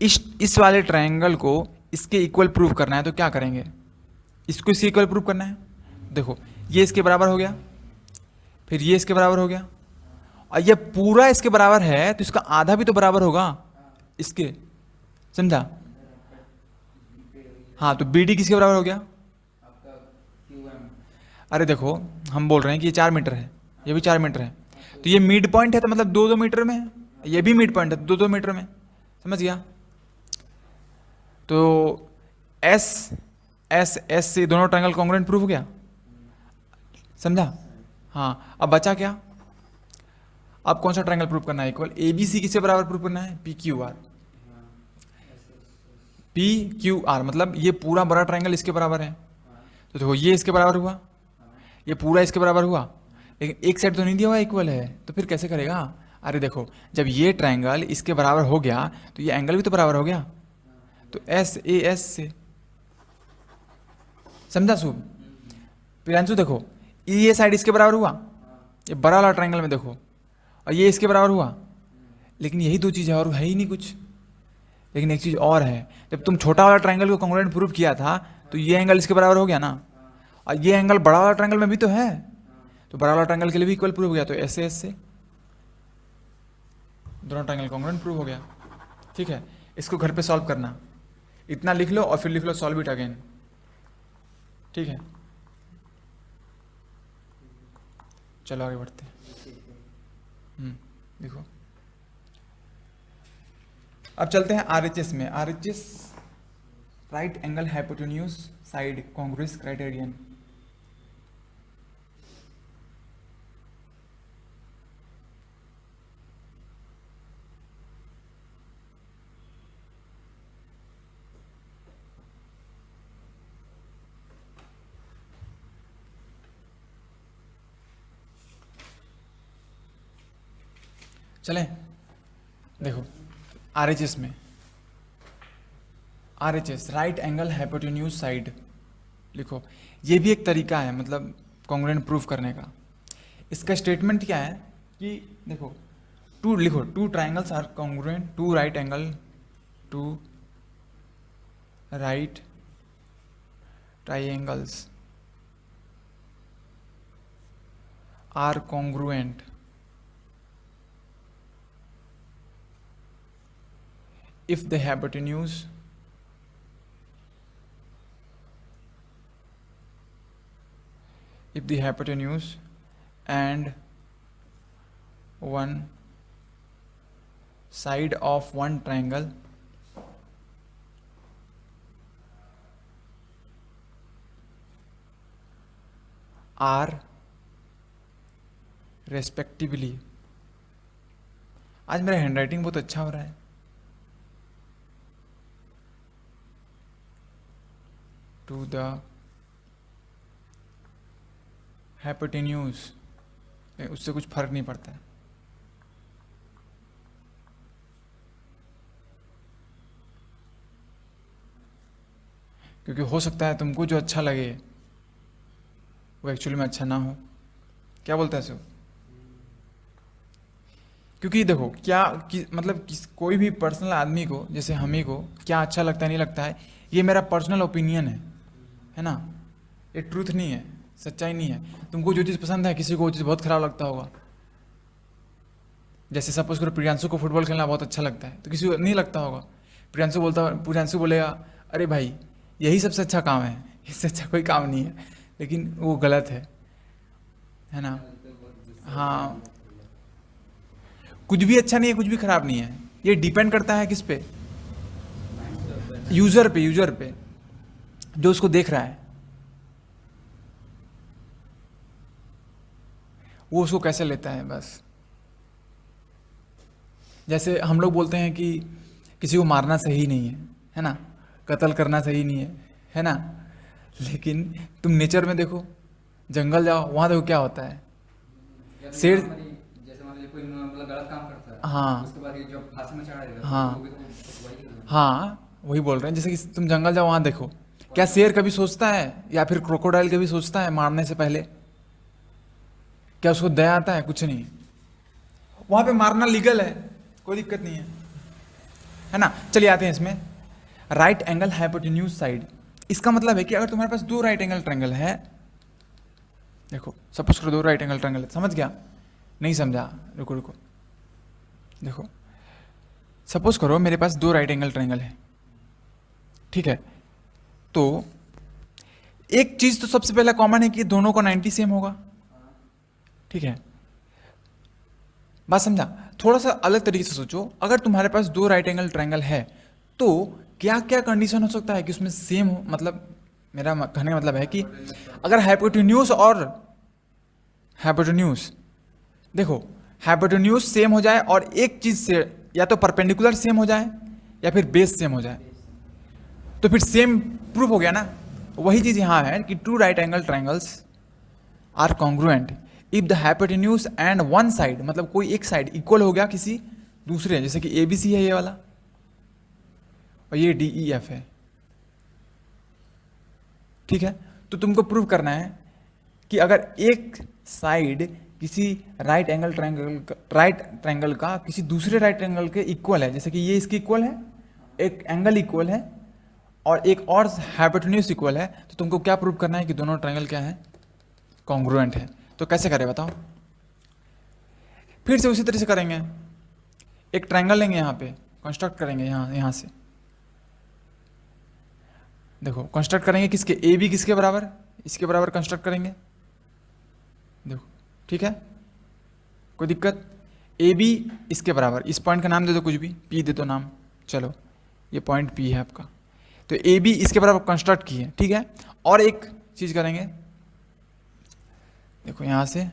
इस वाले ट्राइंगल को इसके इक्वल प्रूव करना है तो क्या करेंगे, इसको इसके इक्वल प्रूव करना है। देखो ये इसके बराबर हो गया, फिर ये इसके बराबर हो गया, और ये पूरा इसके बराबर है तो इसका आधा भी तो बराबर होगा इसके, समझा। हाँ तो बी डी किसके बराबर हो गया, अरे देखो हम बोल रहे हैं कि ये 4 मीटर है, ये भी 4 मीटर है, तो ये मिड पॉइंट है तो मतलब 2-2 मीटर में है, ये भी मिड पॉइंट है 2-2 मीटर में, समझ गया। तो एस एस एस से दोनों ट्रायंगल कॉन्ग्रुएंट प्रूव हो गया, समझा। हाँ अब बचा क्या, अब कौन सा ट्रायंगल प्रूव करना है, इक्वल ए बी सी किससे बराबर प्रूव करना है, P Q are. P Q are मतलब ये पूरा बड़ा ट्रायंगल इसके बराबर है, तो देखो ये इसके बराबर हुआ, ये पूरा इसके बराबर हुआ, लेकिन एक साइड तो नहीं दिया हुआ इक्वल है, तो फिर कैसे करेगा। अरे देखो जब ये ट्रायंगल इसके बराबर हो गया तो ये एंगल भी तो बराबर हो गया, तो एस ए एस से, समझा शुभ। प्रियांशु देखो ये साइड इसके बराबर हुआ, ये बड़ा वाला ट्रायंगल में देखो, और ये इसके बराबर हुआ, लेकिन यही दो चीज़ है और है ही नहीं कुछ। लेकिन एक चीज़ और है, जब तुम छोटा वाला ट्रायंगल को कॉन्ग्रुएंट प्रूव किया था तो ये एंगल इसके बराबर हो गया ना, और ये एंगल बड़ा वाला ट्रायंगल में भी तो है, तो बड़ा वाला ट्रायंगल के लिए भी इक्वल प्रूव हो गया, तो ऐसे ऐसे दोनों ट्रायंगल कॉन्ग्रुएंट प्रूव हो गया। ठीक है, इसको घर पे सॉल्व करना, इतना लिख लो और फिर लिख लो सॉल्व इट अगेन। ठीक है, चलो आगे बढ़ते हैं। देखो अब चलते हैं आरएचएस में। RHS right angle hypotenuse side congruence criterion. चलें देखो आरएचएस में, RHS right angle hypotenuse side लिखो, ये भी एक तरीका है मतलब कॉन्ग्रुएंट प्रूफ करने का। इसका स्टेटमेंट क्या है कि देखो टू लिखो, two triangles are congruent, two right angle, two right triangles are congruent if the hypotenuse and one side of one triangle are respectively, आज मेरा हैंडराइटिंग बहुत अच्छा हो रहा है, to the hypotenuse, उससे कुछ फर्क नहीं पड़ता है। क्योंकि हो सकता है तुमको जो अच्छा लगे वो एक्चुअली में अच्छा ना हो। क्या बोलता है सो, क्योंकि देखो क्या मतलब कोई भी पर्सनल आदमी को, जैसे हम ही को क्या अच्छा लगता है नहीं लगता है, ये मेरा पर्सनल ओपिनियन है ना, ये ट्रूथ नहीं है, सच्चाई नहीं है। तुमको जो चीज़ पसंद है किसी को वो चीज़ बहुत खराब लगता होगा। जैसे सपोज करो प्रियांशु को फुटबॉल खेलना बहुत अच्छा लगता है तो किसी को नहीं लगता होगा। प्रियांशु बोलेगा अरे भाई यही सबसे अच्छा काम है, इससे अच्छा कोई काम नहीं है, लेकिन वो गलत है ना। हाँ, कुछ भी अच्छा नहीं है, कुछ भी खराब नहीं है, ये डिपेंड करता है किस पे, यूजर पे जो उसको देख रहा है, वो उसको कैसे लेता है बस। जैसे हम लोग बोलते हैं कि किसी को मारना सही नहीं है ना, कत्ल करना सही नहीं है ना, लेकिन तुम नेचर में देखो, जंगल जाओ वहाँ देखो क्या होता है, शेर, जैसे मान लीजिए कोई मतलब गलत काम करता है, हाँ उसके बाद ये जब फांसी में चढ़ा देगा, हाँ तो वो भी तो वही करेगा। हाँ वही बोल रहे हैं। जैसे कि तुम जंगल जाओ वहाँ देखो, क्या शेर कभी सोचता है या फिर क्रोकोडाइल कभी सोचता है मारने से पहले, क्या उसको दया आता है, कुछ नहीं। वहाँ पे मारना लीगल है, कोई दिक्कत नहीं है ना। चलिए आते हैं इसमें, राइट एंगल हाइपोटेन्यूज साइड। इसका मतलब है कि अगर तुम्हारे पास दो राइट एंगल ट्रायंगल है, देखो सपोज करो दो राइट एंगल ट्रायंगल है, समझ गया, नहीं समझा, रुको देखो, सपोज करो मेरे पास दो राइट एंगल ट्रायंगल है, ठीक है, तो एक चीज तो सबसे पहला कॉमन है कि दोनों का 90 सेम होगा, ठीक है। बात समझा? थोड़ा सा अलग तरीके से सोचो, अगर तुम्हारे पास दो राइट एंगल ट्रायंगल है तो क्या क्या कंडीशन हो सकता है कि उसमें सेम हो, मतलब मेरा कहने का मतलब है कि अगर हाइपोटेन्यूज और हाइपोटेन्यूज, देखो हाइपोटेन्यूज सेम हो जाए और एक चीज से या तो परपेंडिकुलर सेम हो जाए या फिर बेस सेम हो जाए तो फिर सेम प्रूफ हो गया ना। वही चीज यहां है कि two right angle triangles are congruent if the hypotenuse and one side, मतलब कोई एक साइड इक्वल हो गया किसी दूसरे, जैसे कि ABC है ये वाला और ये DEF है, ठीक है। तो तुमको प्रूव करना है कि अगर एक साइड किसी राइट ट्रायंगल का किसी दूसरे राइट एंगल के इक्वल है, जैसे कि ये इसके इक्वल है, एक एंगल इक्वल है और एक और हाइपोटेन्यूज इक्वल है, तो तुमको क्या प्रूव करना है कि दोनों ट्रायंगल क्या है, कॉन्ग्रुएंट है। तो कैसे करें बताओ? फिर से उसी तरह से करेंगे, एक ट्रायंगल लेंगे, यहाँ पे कंस्ट्रक्ट करेंगे, यहाँ से देखो कंस्ट्रक्ट करेंगे किसके, AB किसके बराबर, इसके बराबर कंस्ट्रक्ट करेंगे, देखो ठीक है, कोई दिक्कत? AB इसके बराबर, इस पॉइंट का नाम दे दो कुछ भी, P दे दो नाम, चलो ये पॉइंट P है आपका, तो AB इसके बराबर कंस्ट्रक्ट की है, ठीक है। और एक चीज करेंगे, देखो यहां से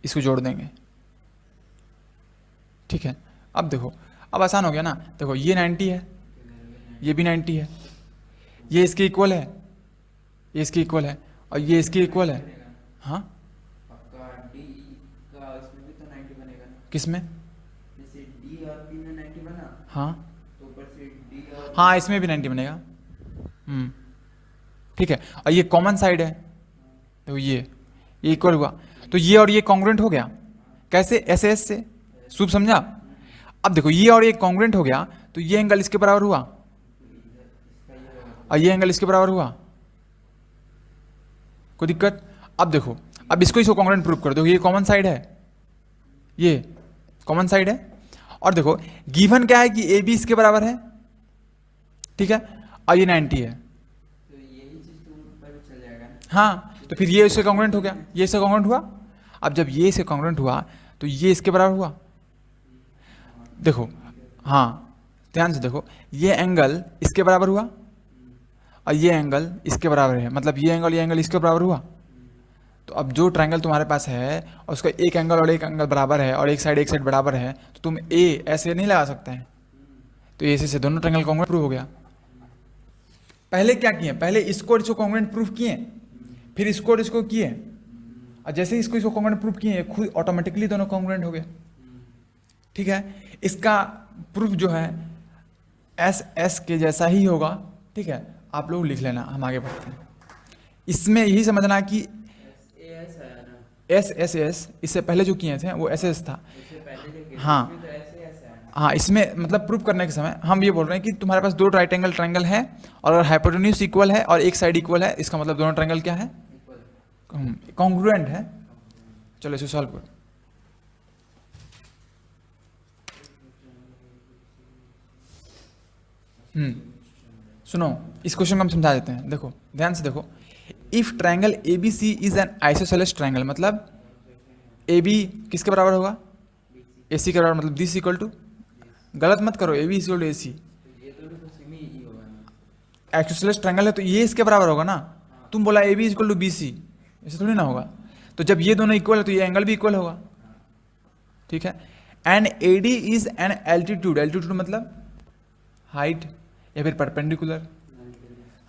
इसको जोड़ देंगे, ठीक है। अब देखो अब आसान हो गया ना, देखो ये 90 है, ये भी 90 है, ये इसके इक्वल है, ये इसके इक्वल है और ये इसके इक्वल है। हाँ आपका D का इसमें भी तो 90 बनेगा ना, किसमें? जैसे D और P में 90 बना, हाँ तो ऊपर से D और हाँ इसमें भी 90 बनेगा, ठीक है। और ये कॉमन साइड है, तो ये इक्वल हुआ, तो ये और ये कॉन्ग्रुएंट हो गया, कैसे? SS से, शुभ समझा? अब देखो ये और ये कॉन्ग्रुएंट हो गया, तो ये एंगल इसके बराबर हुआ और ये एंगल इसके बराबर हुआ, कोई दिक्कत? अब देखो अब इसको कॉन्ग्रुएंट प्रूव कर दो, ये कॉमन साइड है, ये कॉमन साइड है, और देखो गिवन क्या है कि AB इसके बराबर है, ठीक है, और ये 90 है, तो यही चीज तो ऊपर चल जाएगा ना। हाँ तो फिर ये इससे कॉन्ग्रुएंट हो गया, ये इससे कॉन्ग्रुएंट हुआ। अब जब ये इससे कॉन्ग्रुएंट हुआ तो ये इसके बराबर हुआ, देखो हाँ ध्यान से देखो, ये एंगल इसके बराबर हुआ और ये एंगल इसके बराबर है, मतलब ये एंगल इसके बराबर हुआ। तो अब जो ट्रायंगल तुम्हारे पास है और उसका एक एंगल और एक एंगल बराबर है और एक साइड बराबर है, तो तुम A ऐसे नहीं लगा सकते हैं, तो ऐसे से दोनों ट्रायंगल कॉन्ग्रुएंट प्रूव हो गया। पहले क्या किए, पहले इसको कॉन्ग्रुएंट प्रूफ किए, फिर इसको किए, और जैसे इसको कॉन्ग्रुएंट प्रूफ किए खुद ऑटोमेटिकली दोनों कॉन्ग्रुएंट हो गए, ठीक है। इसका प्रूफ जो है SS के जैसा ही होगा, ठीक है, आप लोग लिख लेना, हम आगे बढ़ते हैं। इसमें यही समझना कि SAS आया ना, SS इससे पहले जो किए थे वो SS था, इससे पहले जो किया हाँ। इसमें तो ऐसे आया। हाँ इसमें मतलब प्रूफ करने के समय हम ये बोल रहे हैं कि तुम्हारे पास दो राइट एंगल ट्रायंगल है और अगर हाइपोटेन्यूज इक्वल है और एक साइड इक्वल है, इसका मतलब दोनों ट्रायंगल क्या है, इक्वल कॉन्ग्रुएंट है। चलो इसे सॉल्व करो। सुनो इस क्वेश्चन को हम समझा देते हैं, देखो ध्यान से देखो, if triangle ABC is an isosceles triangle, मतलब AB किसके बराबर होगा, AC के बराबर, मतलब दिस इक्वल टू, गलत मत करो, AB इक्वल टू AC, तो ये दोनों तो सेम ही होगा ना। आइसोसेलेस ट्रायंगल है तो ये इसके बराबर होगा ना, तुम बोला AB इक्वल टू BC, ऐसे थोड़ी ना होगा, तो जब ये दोनों इक्वल है तो ये एंगल भी इक्वल होगा, ठीक है। And AD is an altitude मतलब हाइट या फिर परपेंडिकुलर,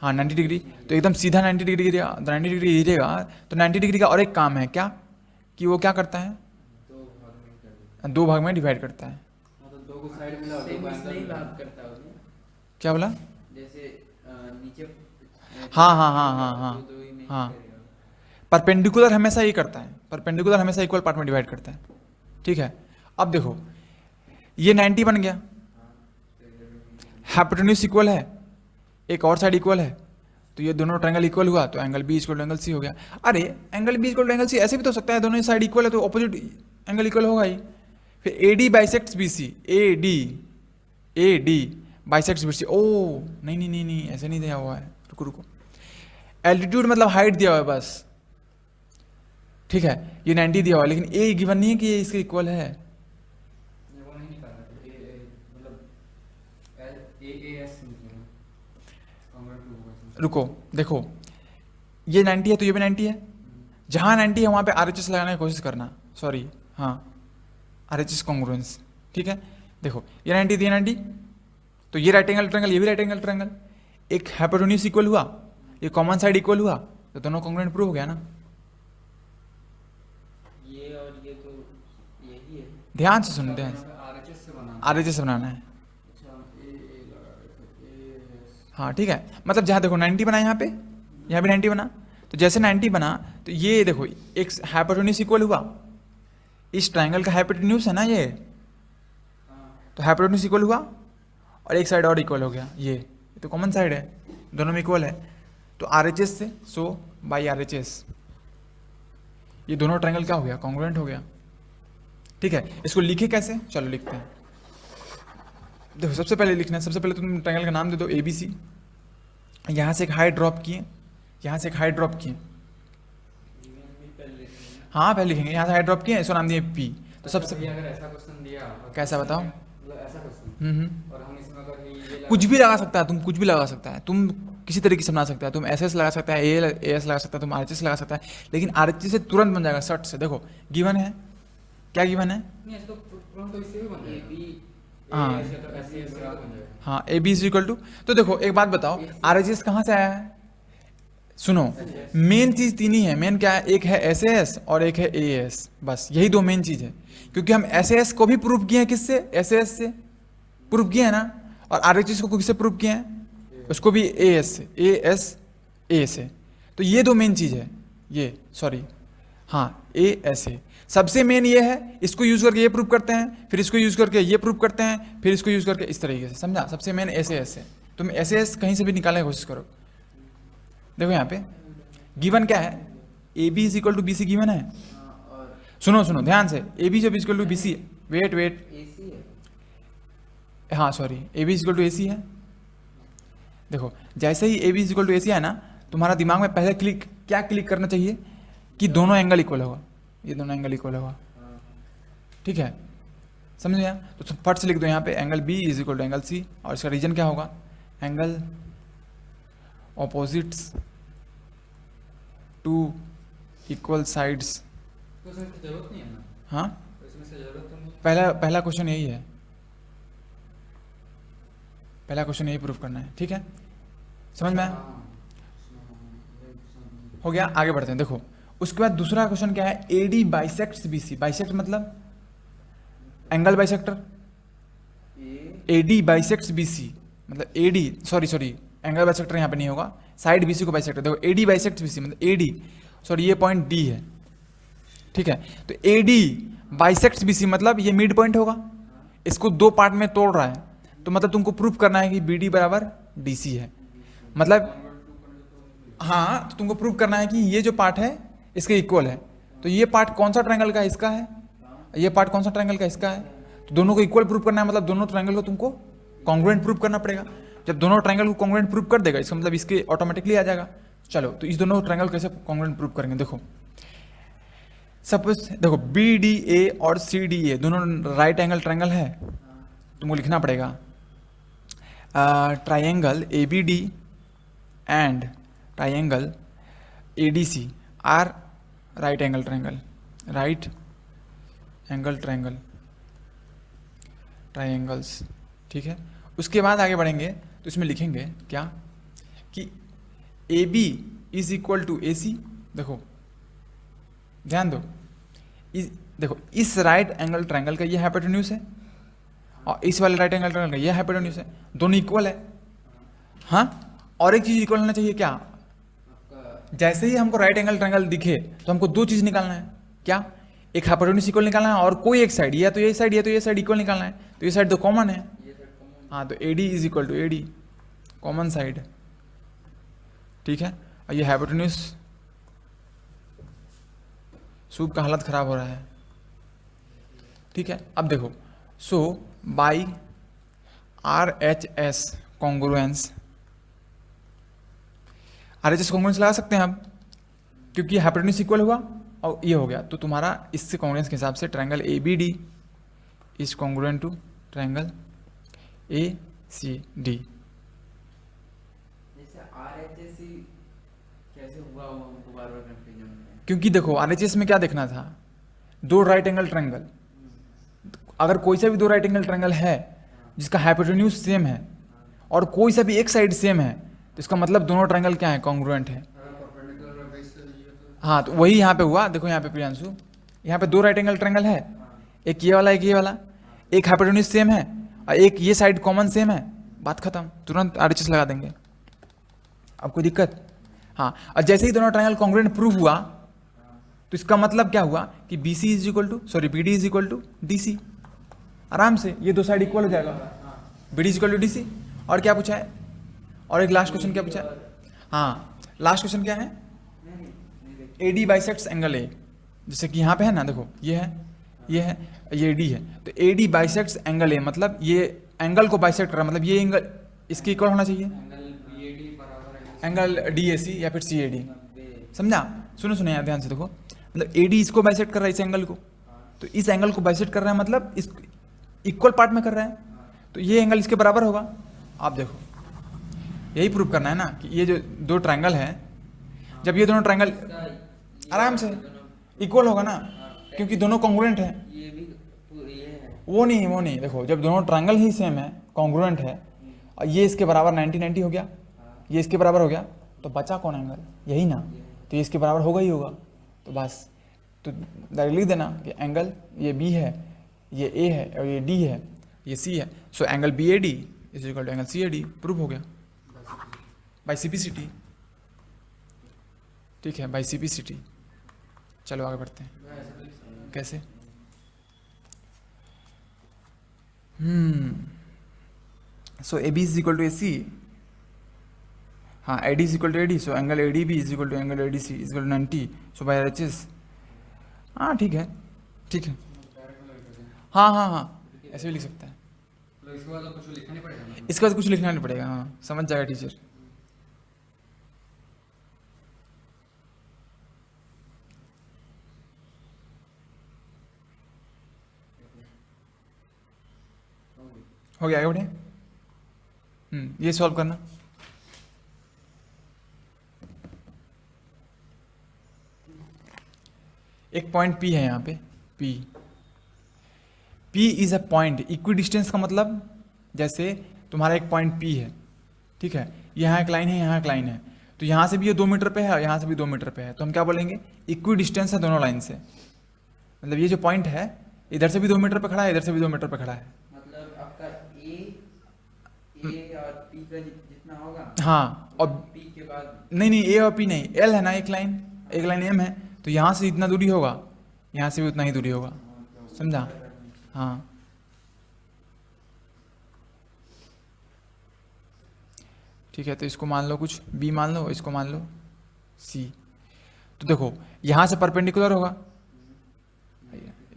हाँ 90 डिग्री, तो एकदम सीधा 90 डिग्री गिरेगा, 90 डिग्री गिरेगा, तो 90 डिग्री का और एक काम है क्या, कि वो क्या करता है, दो भाग में दो भाग में कर देगा। डिवाइड करता है। मतलब दो को साइड मिला और दो को एंगल नहीं मिला। बात करता हो क्या? क्या बोला? जैसे नीचे हाँ दो ही में हाँ। करेगा। परपेंडिकुलर हमेशा ये करता है, परपेंडिकुलर हमेशा इक्वल पार्ट में डिवाइड करता है, ठीक है। अब देखो ये 90 बन गया, हाइपोटेन्यूज इक्वल है, एक और साइड इक्वल है, तो ये दोनों ट्रायंगल इक्वल हुआ, तो angle B equal to angle C हो गया। अरे angle B equal to angle C ऐसे भी तो हो सकता है, दोनों साइड इक्वल है तो ऑपोजिट एंगल इक्वल होगा ही। फिर AD bisects BC, AD bisects BC, ओ नहीं ऐसे नहीं दिया हुआ है, रुको, एल्टीट्यूड मतलब हाइट दिया हुआ है बस, ठीक है, ये 90 दिया हुआ है, लेकिन ए गिवन नहीं है कि ये इसके इक्वल है। नहीं, वो नहीं निकालना मतलब AAS निकलेगा, कॉन्ग्रुएंट होगा इसमें। रुको देखो, ये 90 है तो ये भी 90 है, जहाँ 90 है वहाँ पे RHS लगाने की कोशिश करना, सॉरी हाँ RHS कॉन्ग्रुएंस, ठीक है। देखो ये 90 दिया 90, तो ये राइट एंगल ट्रायंगल, ये भी राइट एंगल ट्रायंगल, एक हाइपोटेन्यूज इक्वल हुआ, ये कॉमन साइड इक्वल हुआ, तो दोनों कॉन्ग्रुएंट प्रूव हो गया ना। ये और ये तो यही है। ध्यान से सुनो, ध्यान से, RHS से बनाना। RHS बनाना है। अच्छा, A लगा के AS। हाँ ठीक है, मतलब जहाँ देखो 90 बना यहाँ पे, यहाँ भी 90 बना, तो जैसे 90 बना तो ये देखो एक हाइपोटेन्यूज इक्वल हुआ, इस ट्रायंगल का हाइपोटेन्यूज है ना ये, तो हाइपोटेन्यूज इक्वल हुआ और एक साइड और इक्वल हो गया, ये तो कॉमन साइड है, दोनों में इक्वल है, तो RHS से सो बाई RHS ये दोनों ट्रायंगल क्या हो गया, कॉन्ग्रुएंट हो गया। ठीक है, इसको लिखे कैसे, चलो लिखते हैं। देखो सबसे पहले लिखना है, सबसे पहले तुम ट्रायंगल का नाम दे दो ABC, यहाँ से एक हाइट ड्रॉप किए, यहाँ से एक हाइट ड्रॉप किए, हाँ पहले लिखेंगे, यहाँ से हाइट ड्रॉप किए, इसको नाम दिए P। तो सबसे अगर ऐसा क्वेश्चन दिया, कैसा बताओ, मतलब ऐसा क्वेश्चन, और हम इसमें अगर ये कुछ भी लगा सकता है, तुम कुछ भी लगा सकता है, तुम किसी तरीके से बना सकता है, तुम SS लगा सकता है, AS लगा सकता है, तुम RHS लगा सकता है, लेकिन RHS से तुरंत बन जाएगा शर्ट से। देखो गिवन है, क्या गिवन है, नहीं ऐसे तो तुरंत तो इससे भी बन जाएगा, हाँ ऐसे तो ऐसे बराबर बन जाएगा। हाँ AB इज इक्वल टू, तो देखो एक बात बताओ RHS कहाँ से आया है, सुनो मेन चीज तीन ही है, मेन क्या है, एक है SAS और एक है AS, बस यही दो मेन चीज है, क्योंकि हम SAS को भी प्रूव किए हैं, किससे, SAS से प्रूव किए हैं ना, और RHS को किससे प्रूव किए हैं, उसको भी AS से, A से, तो ये दो मेन चीज है, ये सॉरी हाँ ASA सबसे मेन ये है, इसको यूज करके ये प्रूव करते हैं, फिर इसको यूज करके ये प्रूव करते हैं, फिर इसको यूज करके इस तरीके से, समझा, सबसे मेन SAS है। तुम SAS कहीं से भी निकालने की कोशिश करो। देखो यहाँ पे गिवन क्या है, AB is equal to BC given है, सुनो सुनो ध्यान से, AB जब equal to BC, wait wait, AC है, हाँ sorry AB is equal to AC है। देखो जैसे ही AB is equal to AC है ना, तुम्हारा दिमाग में पहले क्या क्लिक करना चाहिए कि दोनों एंगल इक्वल होगा, ये दोनों एंगल इक्वल होगा, ठीक है, समझ गया। तो तुम फट से लिख दो यहाँ पे angle B is equal to angle C, और इसका रीजन क्या होगा, angle opposites to equal sides. तो इसमें तो जरूरत नहीं है ना, हाँ तो इसमें से जरूरत तो नहीं है। पहला क्वेश्चन यही है, पहला क्वेश्चन यही प्रूफ करना है, ठीक है, समझ में आया? हो गया, आगे बढ़ते हैं। देखो उसके बाद दूसरा क्वेश्चन क्या है, AD बाइसेक्ट्स BC, बाइसेक्ट मतलब angle bisector, AD bisects BC मतलब AD सॉरी एंगल बाइसेक्टर यहाँ पे नहीं होगा, साइड BC को बाइसेक्टर, देखो AD बाइसेक्ट्स BC मतलब AD सॉरी ये पॉइंट D है, ठीक है, तो AD बाइसेक्ट्स BC मतलब ये मिड पॉइंट होगा, इसको दो पार्ट में तोड़ रहा है, तो मतलब तुमको प्रूफ करना है कि BD बराबर DC है, मतलब हाँ तो तुमको प्रूफ करना है कि ये जो पार्ट है इसके इक्वल है, तो ये पार्ट कौन सा ट्रायंगल का इसका है, ये पार्ट कौन सा ट्रायंगल का इसका है, तो दोनों को इक्वल प्रूफ करना है, मतलब दोनों ट्रायंगल को तुमको कॉन्ग्रुएंट प्रूफ करना पड़ेगा। जब दोनों ट्रायंगल को कॉन्ग्रुएंट प्रूफ कर देगा, इसका मतलब इसके ऑटोमेटिकली आ जाएगा। चलो तो इस दोनों ट्रायंगल कैसे कॉन्ग्रुएंट प्रूफ करेंगे, देखो सपोज देखो BDA और CDA दोनों राइट एंगल ट्रायंगल है, तुमको लिखना पड़ेगा triangle ABD and triangle ADC are right angle triangle, right angle triangle triangles, ठीक है। उसके बाद आगे बढ़ेंगे तो इसमें लिखेंगे क्या कि AB is equal to AC, देखो ध्यान दो, देखो इस राइट एंगल ट्रायंगल का ये हाइपोटेन्यूज है और इस वाले राइट एंगल ट्रायंगल का ये हाइपोटेन्यूज है, दोनों इक्वल है, हाँ। और एक चीज इक्वल होना चाहिए, क्या, जैसे ही हमको राइट एंगल ट्रायंगल दिखे तो हमको दो चीज निकालना है, क्या, एक हाइपोटेन्यूज इक्वल निकालना है और कोई एक साइड, या तो ये साइड या तो ये साइड इक्वल निकालना है, तो ये साइड तो कॉमन है, हाँ, तो AD is equal to AD common side, ठीक है। और ये हाइपोटेन्यूज, सूप का हालत खराब हो रहा है, ठीक है। अब देखो so by RHS congruence, RHS congruence लगा सकते हैं अब, क्योंकि हाइपोटेन्यूज इक्वल हुआ और ये हो गया, तो तुम्हारा इससे कॉन्ग्रुएंस के हिसाब से triangle A B D is congruent to triangle A C D. जैसे RHS कैसे हुआ वो हमको बार बार कंफ्यूजन है। क्योंकि देखो RHS में क्या देखना था, दो राइट एंगल ट्रायंगल, अगर कोई सा भी दो राइट एंगल ट्रायंगल है जिसका हाइपोटेन्यूज सेम है और कोई सा भी एक साइड सेम है, तो इसका मतलब दोनों ट्रायंगल क्या है, कॉन्ग्रुएंट है। हाँ, तो वही यहाँ पे हुआ। देखो यहाँ पे प्रियांशु, यहाँ पे दो राइट एंगल ट्रायंगल है, एक ये वाला एक ये वाला, एक हाइपोटेन्यूज सेम है और एक ये साइड कॉमन सेम है, बात खत्म, तुरंत RHS लगा देंगे। अब कोई दिक्कत? हाँ, और जैसे ही दोनों ट्रायंगल कॉन्ग्रुएंट प्रूव हुआ तो इसका मतलब क्या हुआ कि BD is equal to DC। आराम से ये दो साइड इक्वल हो जाएगा, BD is equal to DC। और क्या पूछा है, और एक लास्ट क्वेश्चन क्या पूछा है? हाँ, लास्ट क्वेश्चन क्या है, AD बाइसेक्ट्स एंगल A। जैसे कि यहाँ पे है ना, देखो ये है, ये D है, तो AD बाइसेक्ट्स एंगल A, मतलब ये एंगल को बाइसेक्ट कर रहा है, मतलब ये एंगल इसके इक्वल होना चाहिए, एंगल DAC या फिर CAD। समझा? सुनो सुनो यार ध्यान से देखो, मतलब AD इसको बाइसेक्ट कर रहा है, इस एंगल को, तो इस एंगल को बाइसेक्ट कर रहा है, मतलब इस इक्वल पार्ट में कर रहा है, तो ये एंगल इसके बराबर होगा। आप देखो, यही प्रूव करना है ना कि ये जो दो ट्रायंगल है, जब ये दोनों ट्रायंगल आराम से इक्वल होगा ना, क्योंकि दोनों कॉन्ग्रुएंट है। ये भी ये है, वो नहीं, देखो जब दोनों ट्रायंगल ही सेम है, कॉन्ग्रुएंट है, और ये इसके बराबर 90-90 हो गया, ये इसके बराबर हो गया, तो बचा कौन एंगल, यही ना, तो ये इसके बराबर होगा ही होगा। तो बस, तो डायरेक्ट लिख देना कि एंगल ये B है, ये A है और ये D है, ये C है, so angle BAD is equal to angle CAD। Prove हो गया बाय CPCT। ठीक है, बाय CPCT। चलो आगे बढ़ते हैं। कैसे? So AB is equal to AC, हाँ AD is equal to AD, so angle ADB is equal to angle ADC is equal to 90, so by RHS। हाँ ठीक है, हाँ ऐसे भी लिख सकता है। इसके बाद कुछ लिखना नहीं पड़ेगा ना? इसके बाद कुछ लिखना नहीं पड़ेगा, हाँ समझ जाएगा टीचर। हो गया, आगे बढ़े। ये सॉल्व करना। एक पॉइंट P है यहाँ पे, P is a point equi distance का मतलब, जैसे तुम्हारा एक पॉइंट P है, ठीक है, यहाँ एक लाइन है, यहाँ एक लाइन है, तो यहाँ से भी ये 2 मीटर पे है और यहाँ से भी 2 मीटर पे है, तो हम क्या बोलेंगे, इक्वी डिस्टेंस है दोनों लाइन से। मतलब ये जो पॉइंट है, इधर से भी 2 मीटर पे खड़ा है, इधर से भी 2 मीटर पे खड़ा है। मतलब आपका A और P का जितना होगा, हाँ, और P के बाद नहीं A और P नहीं, L है ना, एक लाइन M है, तो यहाँ से इतना दूरी होगा, यहाँ से भी उतना ही दूरी होगा। समझा? हाँ, ठीक है, तो इसको मान लो कुछ B मान लो, इसको मान लो C। तो देखो यहाँ से परपेंडिकुलर होगा,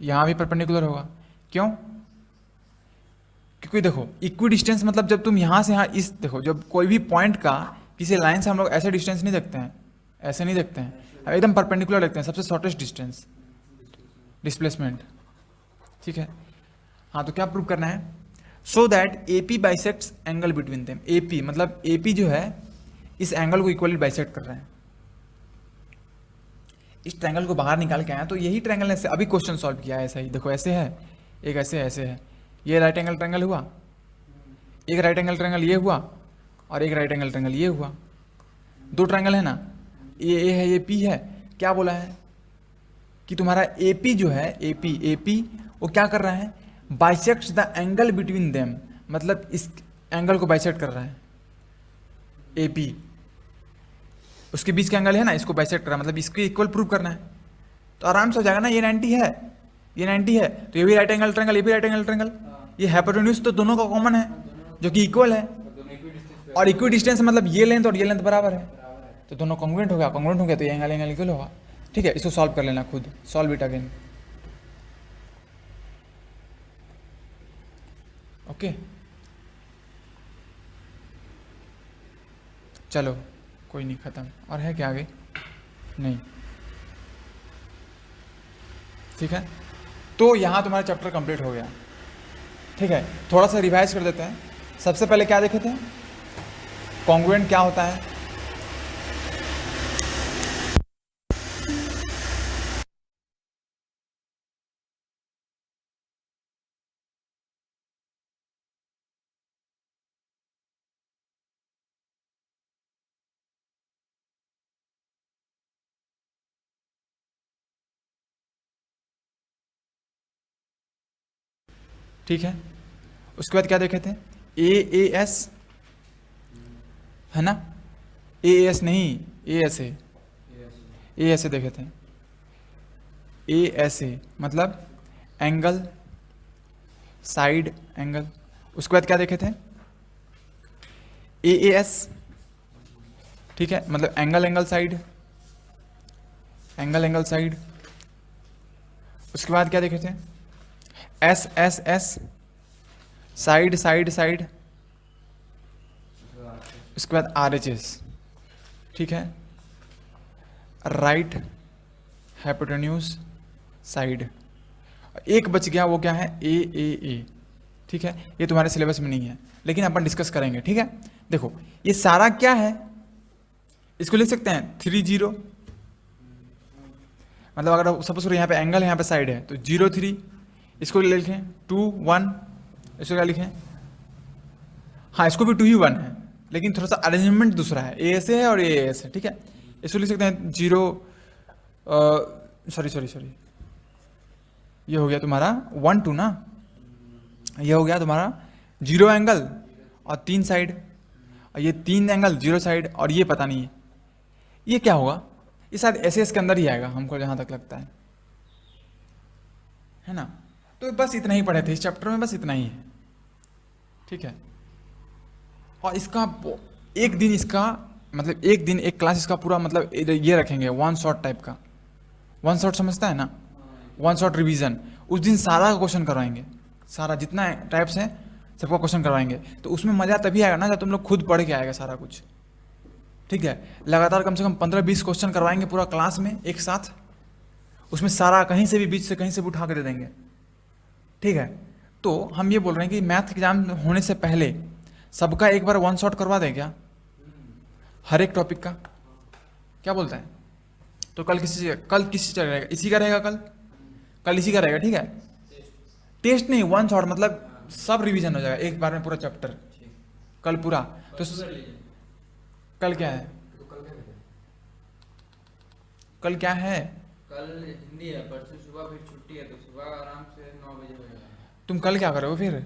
यहाँ भी परपेंडिकुलर होगा। क्यों? क्योंकि देखो इक्वी डिस्टेंस मतलब जब तुम यहाँ से यहाँ इस, देखो जब कोई भी पॉइंट का किसी लाइन से हम लोग ऐसे डिस्टेंस नहीं देखते हैं, ऐसे नहीं देखते हैं, एकदम परपेंडिकुलर देखते हैं, सबसे शॉर्टेस्ट डिस्टेंस, डिस्प्लेसमेंट। ठीक है, हाँ, तो क्या प्रूव करना है, so that AP bisects angle between them. AP मतलब AP जो है इस एंगल को इक्वली बाइसेक्ट कर रहे हैं, इस ट्रायंगल को बाहर निकाल के आया, तो यही ट्रायंगल ने अभी क्वेश्चन सॉल्व किया है। ऐसा ही देखो, ऐसे है एक, ऐसे है, ये राइट एंगल ट्रायंगल हुआ, एक राइट एंगल ट्रायंगल ये हुआ, और एक राइट एंगल ट्रायंगल ये हुआ। दो ट्रायंगल है ना, ये A है, ये P है। क्या बोला है कि तुम्हारा AP जो है, AP वो क्या कर रहा है, bisects the angle between them, मतलब इस एंगल को बाइसेक्ट कर रहा है AP, उसके बीच का एंगल है ना, इसको बाइसेक्ट कर रहा है, मतलब इसके इक्वल प्रूव करना है। तो आराम से हो जाएगा ना, ये 90 है, ये 90 है, तो ये भी राइट एंगल ट्रायंगल, ये भी राइट एंगल ट्रायंगल, ये हाइपोटेन्यूज तो दोनों का कॉमन है जो कि इक्वल है, और इक्वी डिस्टेंस मतलब ये लेंथ और ये लेंथ बराबर है, तो दोनों कॉन्ग्रुएंट हो गया, तो ये एंगल इक्वल होगा। ठीक है, इसको सॉल्व कर लेना खुद, सॉल्व इट अगेन। ओके, चलो कोई नहीं, खत्म। और है क्या आगे? नहीं। ठीक है, तो यहाँ तुम्हारा चैप्टर कंप्लीट हो गया। ठीक है, थोड़ा सा रिवाइज कर देते हैं। सबसे पहले क्या देखे थे, कॉन्ग्रुएंट क्या होता है, ठीक है। उसके बाद क्या देखे थे, ए एस, है ना, ए एस नहीं, A S A, A S A देखे थे, ए एस ए मतलब एंगल, साइड एंगल। उसके बाद क्या देखे थे, ए एस, ठीक है, मतलब angle angle side, angle angle side. उसके बाद क्या देखे थे, S S S, side side side. उसके बाद आर एच एस, ठीक है, राइट हाइपोटेन्यूज साइड। एक बच गया, वो क्या है, ए, ठीक है, ये तुम्हारे सिलेबस में नहीं है लेकिन अपन डिस्कस करेंगे। ठीक है, देखो ये सारा क्या है, इसको लिख सकते हैं 3-0, मतलब अगर सपोज यहाँ पे एंगल है, यहाँ पे साइड है, तो 0-3, इसको लिखें 2-1, इसको क्या लिखें, हाँ इसको भी 2-1 है लेकिन थोड़ा सा अरेंजमेंट दूसरा है, ए एस है और ए एस है। ठीक है, इसको लिख सकते हैं 0, सॉरी, ये हो गया तुम्हारा 1-2 ना, ये हो गया तुम्हारा 0 एंगल और 3 साइड, और ये 3 एंगल 0 साइड, और ये पता नहीं है ये क्या होगा, ये शायद एस एस के अंदर ही आएगा हमको जहाँ तक लगता है ना। तो बस इतना ही पढ़े थे इस चैप्टर में, बस इतना ही है। ठीक है, और इसका एक दिन, इसका मतलब एक दिन एक क्लास इसका पूरा मतलब ये रखेंगे 1 शॉट टाइप का, 1 शॉट समझता है ना, 1 शॉट रिवीजन। उस दिन सारा क्वेश्चन करवाएंगे, सारा जितना टाइप्स है सबका क्वेश्चन करवाएंगे। तो उसमें मज़ा तभी आएगा ना जब तुम लोग खुद पढ़ के आएगा सारा कुछ। ठीक है, लगातार कम से कम 15-20 क्वेश्चन करवाएंगे पूरा क्लास में एक साथ, उसमें सारा कहीं से भी बीच से कहीं से भी उठा के दे देंगे। ठीक है, तो हम ये बोल रहे हैं कि मैथ एग्जाम होने से पहले सबका एक बार 1 शॉट करवा दें क्या, हर एक टॉपिक का, क्या बोलता है। तो कल किसी का रहेगा, इसी का रहेगा, कल इसी का रहेगा। ठीक है, टेस्ट नहीं, 1 शॉट मतलब सब रिवीजन हो जाएगा एक बार में पूरा चैप्टर, कल पूरा। तो कल क्या है, कल क्या है, कल हिंदी है, परसों सुबह फिर छुट्टी है, तो सुबह आराम से 9 बजे हो जाएगा। तुम कल क्या करोगे फिर,